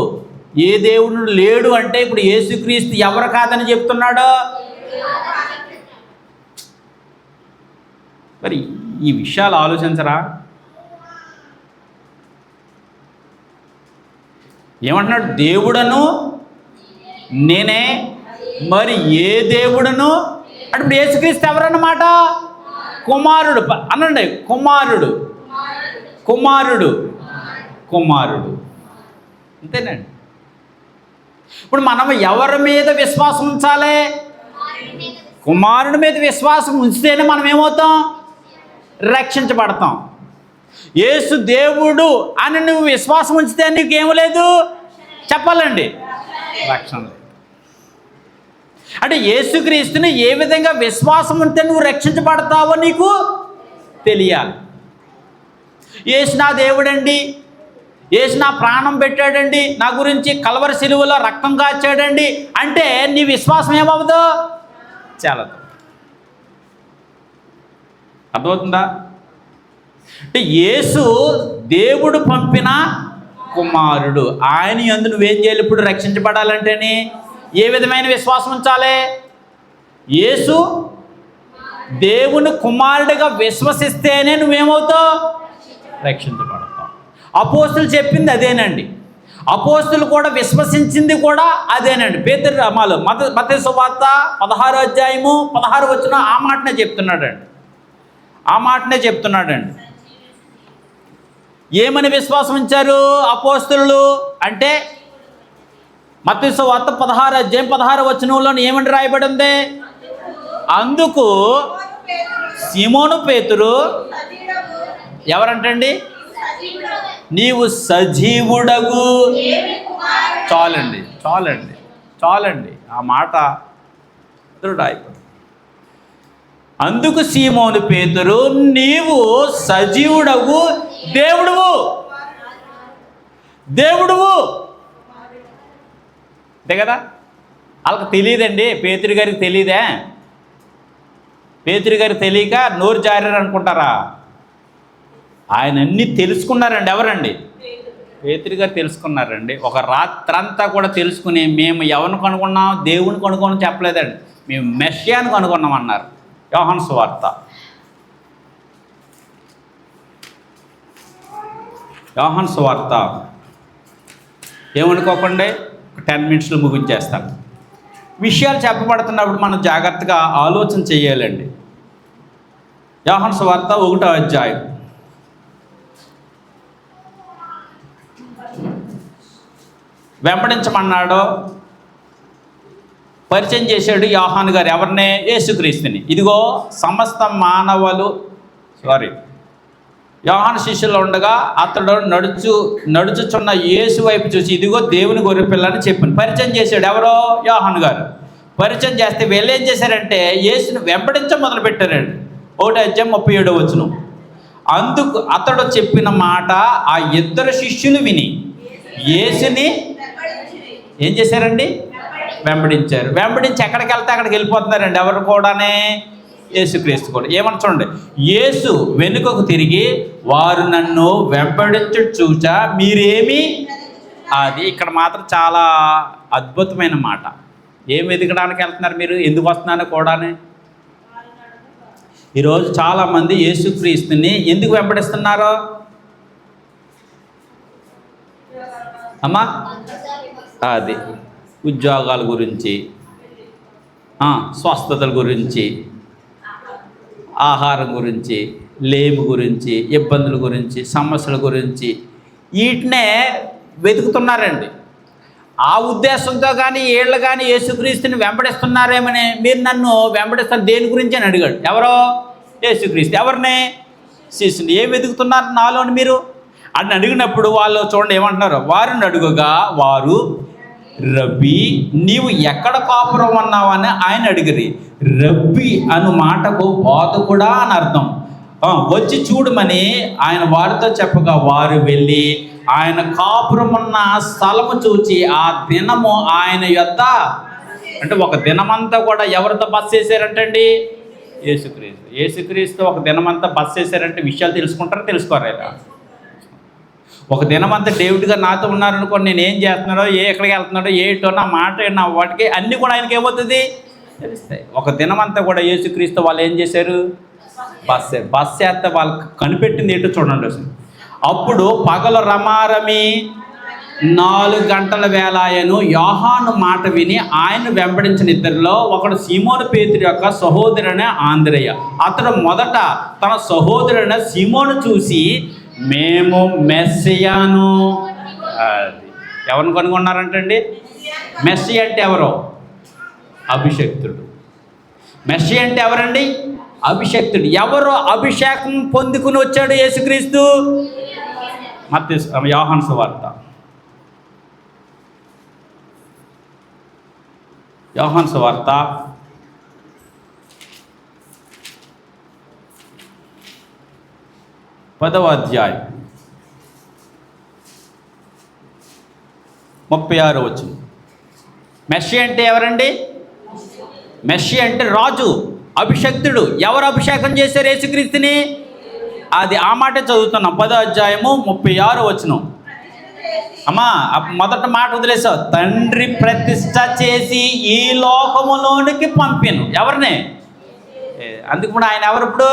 ఏ దేవుడు లేడు అంటే ఇప్పుడు యేసుక్రీస్తు ఎవరు కాదని చెప్తున్నాడు? మరి ఈ విషయాలు ఆలోచించరా? ఏమంటున్నాడు? దేవుడను నేనే, మరి ఏ దేవుడును అంటే ఇప్పుడు యేసుక్రీస్తు ఎవరన్నమాట? కుమారుడు అనండి, కుమారుడు అంతేనండి. ఇప్పుడు మనం ఎవరి మీద విశ్వాసం ఉంచాలి? కుమారుడి మీద విశ్వాసం ఉంచితేనే మనం ఏమవుతాం? రక్షించబడతాం. యేసు దేవుడు అని నువ్వు విశ్వాసం ఉంచితే నీకేమో లేదు, చెప్పాలండి, రక్షణ లేదు. అంటే యేసుక్రీస్తుని ఏ విధంగా విశ్వాసం ఉంటే నువ్వు రక్షించబడతావో నీకు తెలియాలి. యేసు నా దేవుడండి, యేసు నా ప్రాణం పెట్టాడండి, నా గురించి కల్వరి సిలువలో రక్తం కాచాడండి అంటే నీ విశ్వాసం ఏమవుతుందో చాలదు. అర్థమవుతుందా? అంటే యేసు దేవుడు పంపిన కుమారుడు, ఆయన యందు నువ్వేం చేయాలి? ఇప్పుడు రక్షించబడాలంటేనే ఏ విధమైన విశ్వాసం ఉంచాలి? యేసు దేవుని కుమారుడిగా విశ్వసిస్తేనే నువ్వేమవుతావు? రక్షించబడతావు. అపోస్తులు చెప్పింది అదేనండి, అపోస్తులు కూడా విశ్వసించింది కూడా అదేనండి. మత్తయి సువార్త 16వ అధ్యాయము 16వ వచనం ఆ మాటనే చెప్తున్నాడండి. ఏమని విశ్వాసం ఉంచారు అపోస్తులు అంటే? మత్తయి సువార్త 16వ అధ్యాయం 16వ వచనంలో ఏమని రాయబడి ఉంది? అందుకు సీమోను పేతురు ఎవరంటండి? నీవు సజీవుడగు. చాలండి, ఆ మాట దృఢాయిపోయింది. అందుకు సీమోను పేతురు నీవు సజీవుడగు దేవుడువు అంతే కదా. వాళ్ళకి తెలియదండి, పేతురు గారికి తెలియదే? పేతురు గారికి తెలియక నోరు జారారు అనుకుంటారా? ఆయన అన్నీ తెలుసుకున్నారండి. ఎవరండి? పేతురు గారు తెలుసుకున్నారండి. ఒక రాత్రంతా కూడా తెలుసుకుని మేము ఎవరిని కనుగొన్నాం? దేవుని కనుగొని చెప్పలేదండి, మేము మెస్సియాను కనుగొన్నాం అన్నారు. యోహాను సువార్త ఏమనుకోకండి, 10 మినిట్స్లో ముగించేస్తాను. విషయాలు చెప్పబడుతున్నప్పుడు మనం జాగ్రత్తగా ఆలోచన చేయాలండి. యోహాను సువార్త 1వ అధ్యాయం వెంబడించమన్నాడు, పరిచయం చేశాడు యోహాను గారు. ఎవరిని? యేసుక్రీస్తుని. ఇదిగో సమస్త యోహాను శిష్యులు ఉండగా అతడు నడుచుచున్న యేసు వైపు చూసి ఇదిగో దేవుని గొర్రెపిల్లని చెప్పాను. పరిచయం చేశాడు ఎవరో? యోహాను గారు. పరిచయం చేస్తే వీళ్ళు ఏం చేశారంటే యేసుని వెంబడించ మొదలుపెట్టారండి. 1వ అధ్యాయం 37వ వచనం. అందుకు అతడు చెప్పిన మాట ఆ ఇద్దరు శిష్యులు విని యేసుని ఏం చేశారండి? వెంబడించారు. వెంబడించి ఎక్కడికి వెళ్తే అక్కడికి వెళ్ళిపోతున్నారండి. ఎవరు కూడానే? యేసుక్రీస్తు కూడా. ఏమని చూడండి, యేసు వెనుకకు తిరిగి వారు నన్ను వెంబడించు చూచా మీరేమి. అది ఇక్కడ మాత్రం చాలా అద్భుతమైన మాట. ఏం వెతకడానికి వెళ్తున్నారు మీరు? ఎందుకు వస్తున్నారో కూడానే. ఈరోజు చాలామంది యేసుక్రీస్తుని ఎందుకు వెంబడిస్తున్నారు అమ్మా? అది ఉద్యోగాల గురించి, స్వస్థతల గురించి, ఆహారం గురించి, లేమి గురించి, ఇబ్బందుల గురించి, సమస్యల గురించి, వీటినే వెతుకుతున్నారండి. ఆ ఉద్దేశంతో కానీ వీళ్ళు కానీ యేసుక్రీస్తుని వెంబడిస్తున్నారేమని, మీరు నన్ను వెంబడిస్తారు దేని గురించి అని అడిగాడు. ఎవరో? యేసుక్రీస్తు. ఎవరిని? శిష్యుని. ఏం వెతుకుతున్నారు నాలోని మీరు అని అడిగినప్పుడు వాళ్ళు చూడండి ఏమంటున్నారు, వారిని అడుగుగా వారు రబ్బీ నీవు ఎక్కడ కాపురం అన్నావని ఆయన అడిగిరి. రబ్బీ అను మాటకు బోధకుడా అని అర్థం. వచ్చి చూడమని ఆయన వారితో చెప్పగా వారు వెళ్ళి ఆయన కాపురం ఉన్న స్థలము చూచి ఆ దినము ఆయన యొద్ద, అంటే ఒక దినమంతా కూడా ఎవరితో బస్ చేశారంటండి? యేసుక్రీస్తు ఒక దినమంతా బస్ చేశారంటే విషయాలు తెలుసుకుంటారా తెలుసుకోరా? ఒక దినమంతా డేవిడ్గా నాతో ఉన్నారనుకోండి, నేను ఏం చేస్తున్నాడో, ఎక్కడికి వెళ్తున్నాడో, ఏటో, నా మాట నా వాటికి అన్నీ కూడా ఆయనకి ఏమవుతుంది తెలుస్తాయి. ఒక దినమంతా కూడా యేసుక్రీస్తు వాళ్ళు ఏం చేశారు? బస్ చేస్తే వాళ్ళకి కనిపెట్టింది ఏంటో చూడండి అసలు. అప్పుడు పగలు రమారమి 4 గంటల వేళాయను యోహాను మాట విని ఆయన వెంబడించిన ఇద్దరిలో ఒకడు సీమోను పేతురు యొక్క సహోదరుని ఆంద్రేయ. అతడు మొదట తన సహోదరుని సీమోను చూసి మేము మెస్సియాను, అది ఎవరిని కనుగొన్నారంటండి? మెస్సి అంటే ఎవరో? అభిషక్తుడు. మెస్సి అంటే ఎవరండి? అభిషక్తుడు. ఎవరు అభిషేకం పొందుకుని వచ్చాడు యేసుక్రీస్తు? మత్తయి యోహాను సువార్త, యోహాను సువార్త 10వ అధ్యాయం 36వ వచనం. మెస్సి అంటే ఎవరండి? మెస్సి అంటే రాజు, అభిషక్తుడు. ఎవరు అభిషేకం చేశారు యేసుక్రీస్తుని? అది ఆ మాట చదువుతున్నాం. 10వ అధ్యాయము 36వ వచనం. అమ్మా మొదట మాట వదిలేసావు. తండ్రి ప్రతిష్ట చేసి ఈ లోకములోనికి పంపాను. ఎవరిని? అందుకు కూడా ఆయన ఎవరు? ఇప్పుడు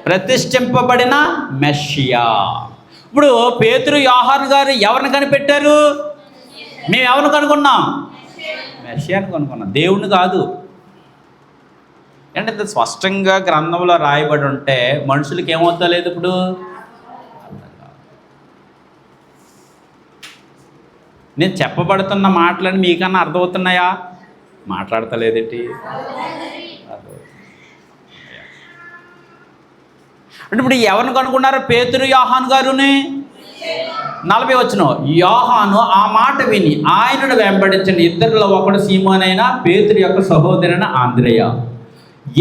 ప్రతిష్ఠింపబడిన మెస్సియా. ఇప్పుడు పేతురు యోహాను గారు ఎవరిని కనిపెట్టారు? మేము ఎవరిని కనుక్కున్నాం? మెస్సియాని కనుక్కున్నాం, దేవుణ్ణి కాదు. అంటే ఇంత స్పష్టంగా గ్రంథంలో రాయబడి ఉంటే మనుషులకి ఏమవుతా లేదు. ఇప్పుడు నేను చెప్పబడుతున్న మాటలని మీకన్నా అర్థమవుతున్నాయా? మాట్లాడతలేదేంటి? అంటే ఇప్పుడు ఎవరిని కనుక్కున్నారు? పేతురు యోహాను గారుని. 40 వచనం. యోహాను ఆ మాట విని ఆయనను వెంబడించిన ఇద్దరిలో ఒకడు సీమోనైన పేతురు యొక్క సహోదరుని ఆంద్రేయ.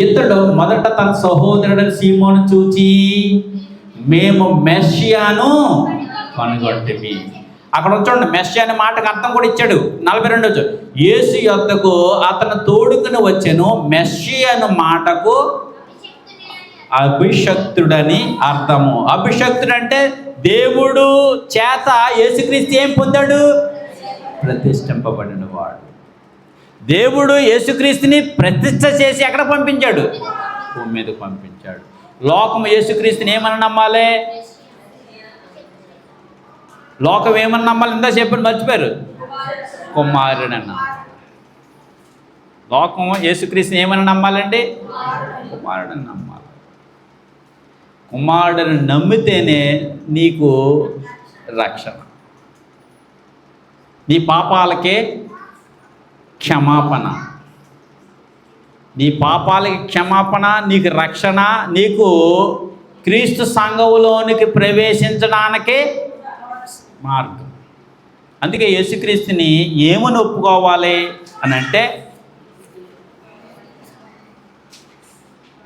ఇతడు మొదట తన సహోదరుడని సీమోను చూచి మేము మెస్సియాను కనుగొంటిమి. అక్కడ చూడండి, మెస్సియా అనే మాటకు అర్థం కూడా ఇచ్చాడు. 42 వచ్చు. యేసు యొద్దకు అతను తోడుకుని వచ్చెను. మెస్సియా మాటకు అభిషక్తుడని అర్థము. అభిషక్తుడు అంటే దేవుడు చేత యేసుక్రీస్తు ఏం పొందాడు? ప్రతిష్ఠింపబడిన వాడు. దేవుడు యేసుక్రీస్తుని ప్రతిష్ఠ చేసి ఎక్కడ పంపించాడు? భూమి మీదకు పంపించాడు. లోకం యేసుక్రీస్తుని ఏమని నమ్మాలి? లోకం ఏమని నమ్మాలి? ఇందా చెప్పండి, మర్చిపోయారు. కుమారుడన్న. లోకం యేసుక్రీస్తుని ఏమని నమ్మాలండి? కుమారుడని నమ్మాలి. కుమారుడిని నమ్మితేనే నీకు రక్షణ. నీ పాపాలకే క్షమాపణ. నీ పాపాలకి క్షమాపణ, నీకు రక్షణ, నీకు క్రీస్తు సంఘములోనికి ప్రవేశించడానికే మార్గం. అందుకే యేసుక్రీస్తుని ఏమని ఒప్పుకోవాలి అని అంటే,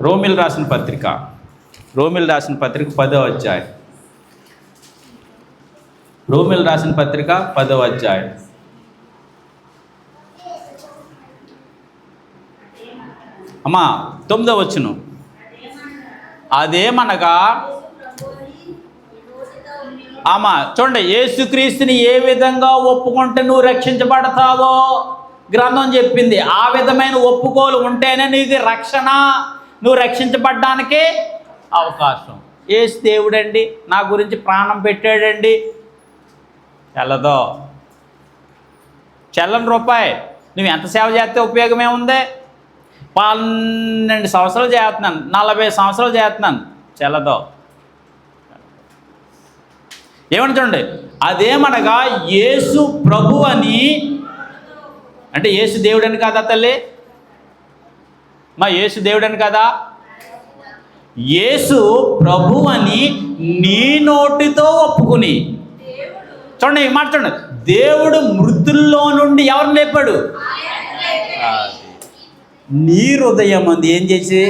రోమిల్ రాసిన పత్రిక 10వ అధ్యాయం. రోమిల్ రాసిన పత్రిక 10వ అధ్యాయం. అమ్మా 9వ వచనం. అదేమనగా అమ్మా చూడండి, యేసుక్రీస్తుని ఏ విధంగా ఒప్పుకుంటే నువ్వు రక్షించబడతావో గ్రంథం చెప్పింది. ఆ విధమైన ఒప్పుకోలు ఉంటేనే నీకు రక్షణ, నువ్వు రక్షించబడ్డానికి అవకాశం. యేసు దేవుడండి, నా గురించి ప్రాణం పెట్టాడండి, చెల్లదో. చెల్లని రూపాయి నువ్వు ఎంత సేవ చేస్తే ఉపయోగం ఏముంది? 12 సంవత్సరాలు చేస్తున్నాను, 40 సంవత్సరాలు చేస్తున్నాను, చెల్లదో. ఏమని చూడండి, అదేమనగా యేసు ప్రభు అని. అంటే యేసు దేవుడని కాదా తల్లి? మా యేసు దేవుడని కదా? యేసు ప్రభు అని నీ నోటితో ఒప్పుకుని. చూడండి ఈ మాట చూడండి, దేవుడు మృతుల్లో నుండి ఎవరిని లేపాడు? నీ హృదయం అంది ఏం చేసి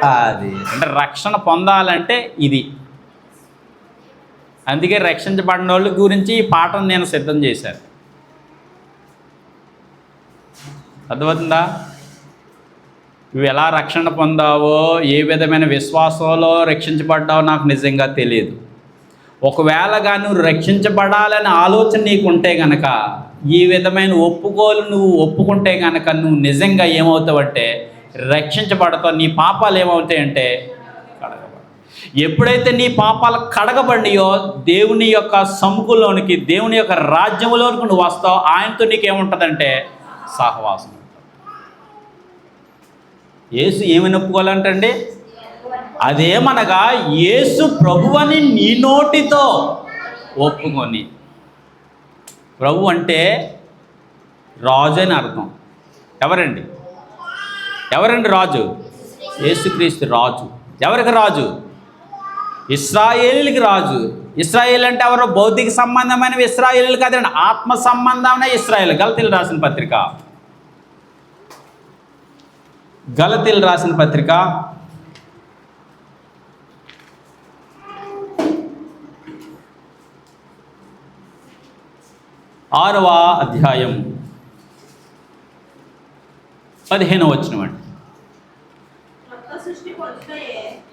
అది. అంటే రక్షణ పొందాలంటే ఇది. అందుకే రక్షించబడిన వాళ్ళ గురించి ఈ పాఠం నేను సిద్ధం చేశాను. అర్థమవుతుందా? నువ్వు ఎలా రక్షణ పొందావో, ఏ విధమైన విశ్వాసంలో రక్షించబడ్డావో నాకు నిజంగా తెలియదు. ఒకవేళ కానీ నువ్వు రక్షించబడాలనే ఆలోచన నీకు ఉంటే కనుక, ఈ విధమైన ఒప్పుకోలు నువ్వు ఒప్పుకుంటే కనుక నువ్వు నిజంగా ఏమవుతావంటే రక్షించబడతావు. నీ పాపాలు ఏమవుతాయంటే కడగబడతాయి. ఎప్పుడైతే నీ పాపాలు కడగబడినాయో దేవుని యొక్క సముఖంలోనికి, దేవుని యొక్క రాజ్యంలోనికి నువ్వు వస్తావు. ఆయనతో నీకేముంటుందంటే సహవాసం. యేసు ఏమని ఒప్పుకోవాలంటండి? అదేమనగా యేసు ప్రభువని నీ నోటితో ఒప్పుకొని. ప్రభు అంటే రాజు అని అర్థం. ఎవరండి రాజు? యేసుక్రీస్తు రాజు. ఎవరికి రాజు? ఇశ్రాయేలుకి రాజు. ఇశ్రాయేల్ అంటే ఎవరు? భౌతిక సంబంధమైన ఇశ్రాయేలు కాదండి, ఆత్మ సంబంధమైన ఇశ్రాయేల్. గలతీలు రాసిన పత్రిక 6వ అధ్యాయం 15వ వచనం.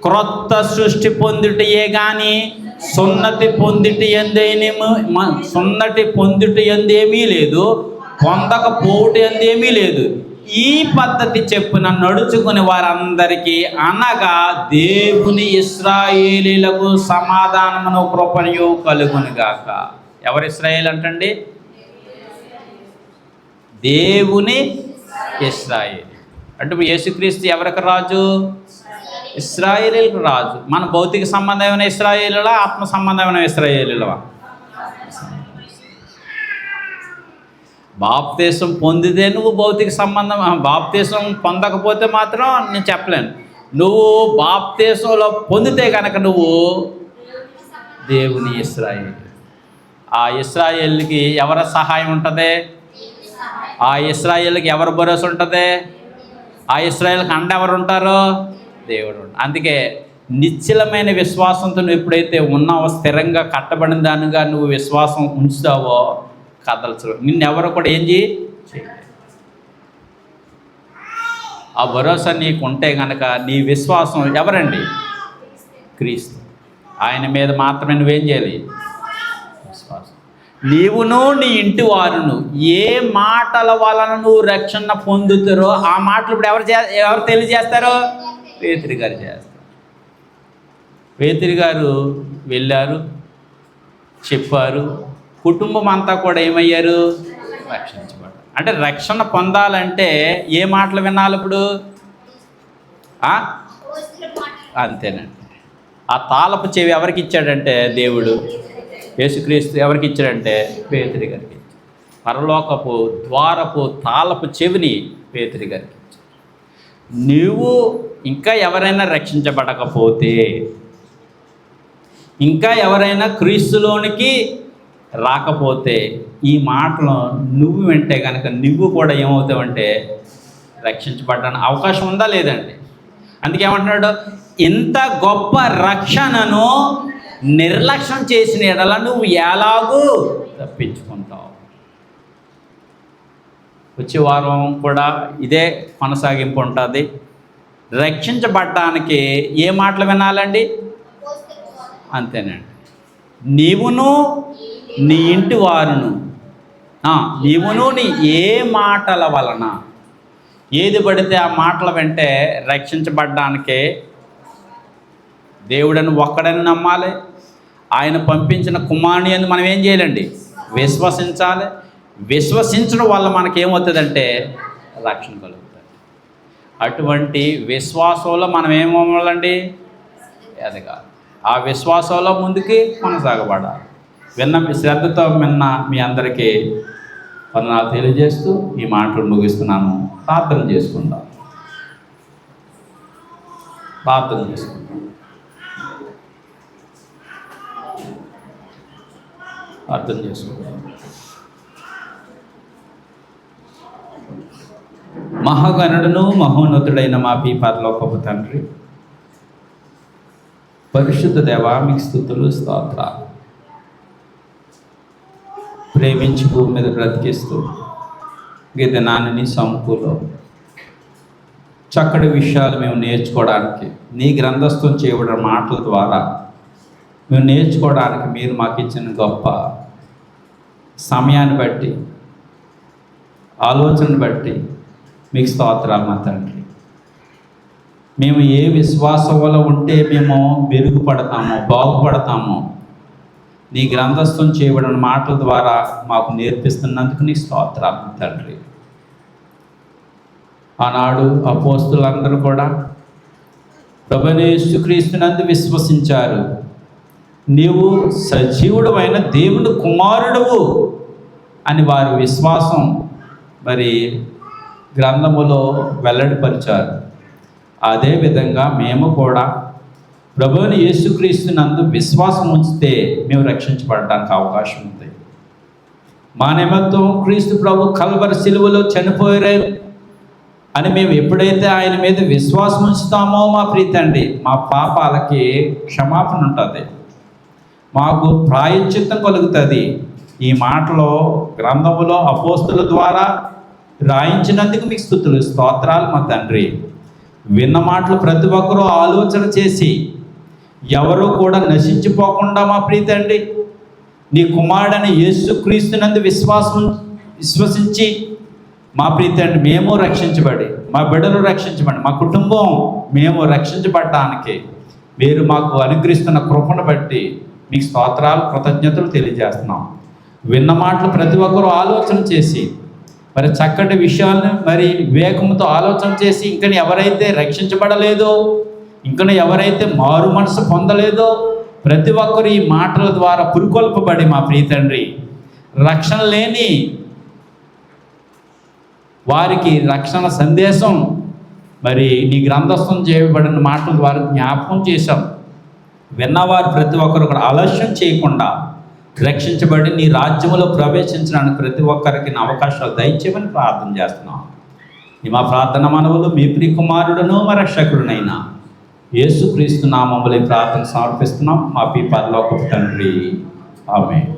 క్రొత్త సృష్టి పొందుటయే గాని సున్నతి పొందుట ఎందేమీ లేదు, పొందకపోవుట ఎందేమీ లేదు. ఈ పద్ధతి చెప్పున నడుచుకుని వారందరికీ, అనగా దేవుని ఇశ్రాయేలీలకు సమాధానమును కృపయు కలుగునుగాక. ఎవరు ఇశ్రాయేల్ అంటండి? దేవుని ఇశ్రాయేల్. అంటే యేసుక్రీస్తు ఎవరికి రాజు? ఇశ్రాయేలీలకు రాజు. మన భౌతిక సంబంధమైన ఇశ్రాయేలులా, ఆత్మ సంబంధమైన ఇశ్రాయేలులా? బాప్తీసం పొందితే నువ్వు భౌతిక సంబంధం, బాప్తీసం పొందకపోతే మాత్రం నేను చెప్పలేను. నువ్వు బాప్తీసంలో పొందితే కనుక నువ్వు దేవుని ఇశ్రాయేలు. ఆ ఇశ్రాయేలుకి ఎవరి సహాయం ఉంటుంది? ఆ ఇశ్రాయేలుకి ఎవరు భరోసా ఉంటుంది? ఆ ఇశ్రాయేలుకి అండ ఎవరు ఉంటారో? దేవుడు. అందుకే నిశ్చలమైన విశ్వాసంతో నువ్వు ఎప్పుడైతే ఉన్నావో, స్థిరంగా కట్టబడిన దానిగా నువ్వు విశ్వాసం ఉంచుతావో కదల్చరు. నిన్నెవరు కూడా ఏం చేయలేదు. ఆ భరోసా నీకు ఉంటే కనుక నీ విశ్వాసం ఎవరండి? క్రీస్తు. ఆయన మీద మాత్రమే నువ్వేం చేయాలి? విశ్వాసం. నీవును నీ ఇంటి వారును ఏ మాటల వలన నువ్వు రక్షణ పొందుతారో ఆ మాటలు ఇప్పుడు ఎవరు తెలియజేస్తారో? పేతురు గారు చేస్తారు. పేతురు గారు వెళ్ళారు, చెప్పారు. కుటుంబం అంతా కూడా ఏమయ్యారు? రక్షించబడ్డారు. అంటే రక్షణ పొందాలంటే ఏ మాటలు వినాలి ఇప్పుడు? అంతేనండి. ఆ తాళపు చెవి ఎవరికి ఇచ్చాడంటే దేవుడు, యేసుక్రీస్తు ఎవరికి ఇచ్చాడంటే పేతురు గారికి. పరలోకపు ద్వారపు తాళపు చెవిని పేతురు గారికి ఇచ్చాడు. నువ్వు ఇంకా ఎవరైనా రక్షించబడకపోతే, ఇంకా ఎవరైనా క్రీస్తులోనికి రాకపోతే, ఈ మాటలు నువ్వు వింటే కనుక నువ్వు కూడా ఏమవుతావంటే రక్షించబడ్డానికి అవకాశం ఉందా లేదండి? అందుకేమంటున్నాడు, ఇంత గొప్ప రక్షణను నిర్లక్ష్యం చేసిన ఎడల నువ్వు ఎలాగూ తప్పించుకుంటావు. వచ్చే వారం కూడా ఇదే కొనసాగింపు ఉంటుంది. రక్షించబడ్డానికి ఏ మాటలు వినాలండి? అంతేనండి. నీవును నీ ఇంటి వారును, నీవును నీ ఏ మాటల వలన, ఏది పడితే ఆ మాటల వెంటే రక్షించబడ్డానికే దేవుడని ఒక్కడని నమ్మాలి. ఆయన పంపించిన కుమారుని అని మనం ఏం చేయాలండి? విశ్వసించాలి. విశ్వసించడం వల్ల మనకేమవుతుందంటే రక్షణ కలుగుతుంది. అటువంటి విశ్వాసంలో మనం ఏమవ్వాలండి? ఎదగాలి. ఆ విశ్వాసంలో ముందుకి కొనసాగబడాలి. శ్రద్ధతో విన్న మీ అందరికీ వందనాలు తెలియజేస్తూ ఈ మాటలు ముగిస్తున్నాను. ప్రార్థన చేసుకుందాం. అర్థం చేసుకుందాం. మహాగణుడును మహోన్నతుడైన మా పరలోకపు తండ్రి, పరిశుద్ధ దేవా, మీకు స్తుతులు స్తోత్రాలు. ప్రేమించి భూమి మీద బ్రతికిస్తూ ఈ దినాన్ని సంపులో చక్కటి విషయాలు మేము నేర్చుకోవడానికి, నీ గ్రంథస్థం చేయబడిన మాటల ద్వారా మేము నేర్చుకోవడానికి మీరు మాకు ఇచ్చిన గొప్ప సమయాన్ని బట్టి, ఆలోచనను బట్టి మీకు స్తోత్రాలు మా తండ్రి. మేము ఏ విశ్వాసంలో ఉంటే మేము మెరుగుపడతామో, బాగుపడతామో నీ గ్రంథస్థం చేయబడిన మాటల ద్వారా మాకు నేర్పిస్తున్నందుకు నీ స్తోత్రాలు తండ్రి. ఆనాడు అపోస్తులందరూ కూడా ప్రభువైన యేసుక్రీస్తునందు విశ్వసించారు. నీవు సజీవుడైన దేవుని కుమారుడువు అని వారి విశ్వాసం మరి గ్రంథములో వెల్లడిపరిచారు. అదేవిధంగా మేము కూడా ప్రభువుని యేసుక్రీస్తునందు విశ్వాసం ఉంచితే మేము రక్షించబడడానికి అవకాశం ఉంది. మా నిమిత్తం క్రీస్తు ప్రభు కల్వరి సిలువలో చనిపోయారు అని మేము ఎప్పుడైతే ఆయన మీద విశ్వాసం ఉంచుతామో మా ప్రీతండి, మా పాపాలకి క్షమాపణ ఉంటుంది, మాకు ప్రాయశ్చిత్తం కలుగుతుంది. ఈ మాటలో గ్రంథములో అపోస్తుల ద్వారా రాయించినందుకు మీకు స్తుతులు స్తోత్రాలు మా తండ్రి. విన్న మాటలు ప్రతి ఒక్కరూ ఆలోచన చేసి ఎవరు కూడా నశించిపోకుండా మా ప్రీతండి, నీ కుమారుడైన యేసుక్రీస్తునందు విశ్వసించి మా ప్రీతండి మేము రక్షించబడి, మా బిడ్డలు రక్షించబడి, మా కుటుంబం మేము రక్షించబడటానికి మీరు మాకు అనుగ్రహిస్తున్న కృపను బట్టి మీకు స్తోత్రాలు, కృతజ్ఞతలు తెలియజేస్తున్నాం. విన్న మాటలు ప్రతి ఒక్కరూ ఆలోచన చేసి మరి చక్కటి విషయాలను మరి వివేకంతో ఆలోచన చేసి ఇంకా ఎవరైతే రక్షించబడలేదో, ఇంకా ఎవరైతే మారు మనసు పొందలేదో ప్రతి ఒక్కరు ఈ మాటల ద్వారా పురుకొల్పబడి మా ప్రియతండ్రి రక్షణ లేని వారికి రక్షణ సందేశం మరి నీ గ్రంథస్థం చేయబడిన మాటల ద్వారా జ్ఞాపకం చేశాం. విన్నవారు ప్రతి ఒక్కరు కూడా ఆలస్యం చేయకుండా రక్షించబడి నీ రాజ్యంలో ప్రవేశించడానికి ప్రతి ఒక్కరికి అవకాశాలు దయచేయమని ప్రార్థన చేస్తున్నాం. ఈ మా ప్రార్థన మనవులు మీ ప్రియ కుమారుడును మా రక్షకుడునైన యేసుక్రీస్తు నామములో ప్రార్థన సమర్పిస్తున్నాం. మా పరలోకపు తండ్రి, ఆమేన్.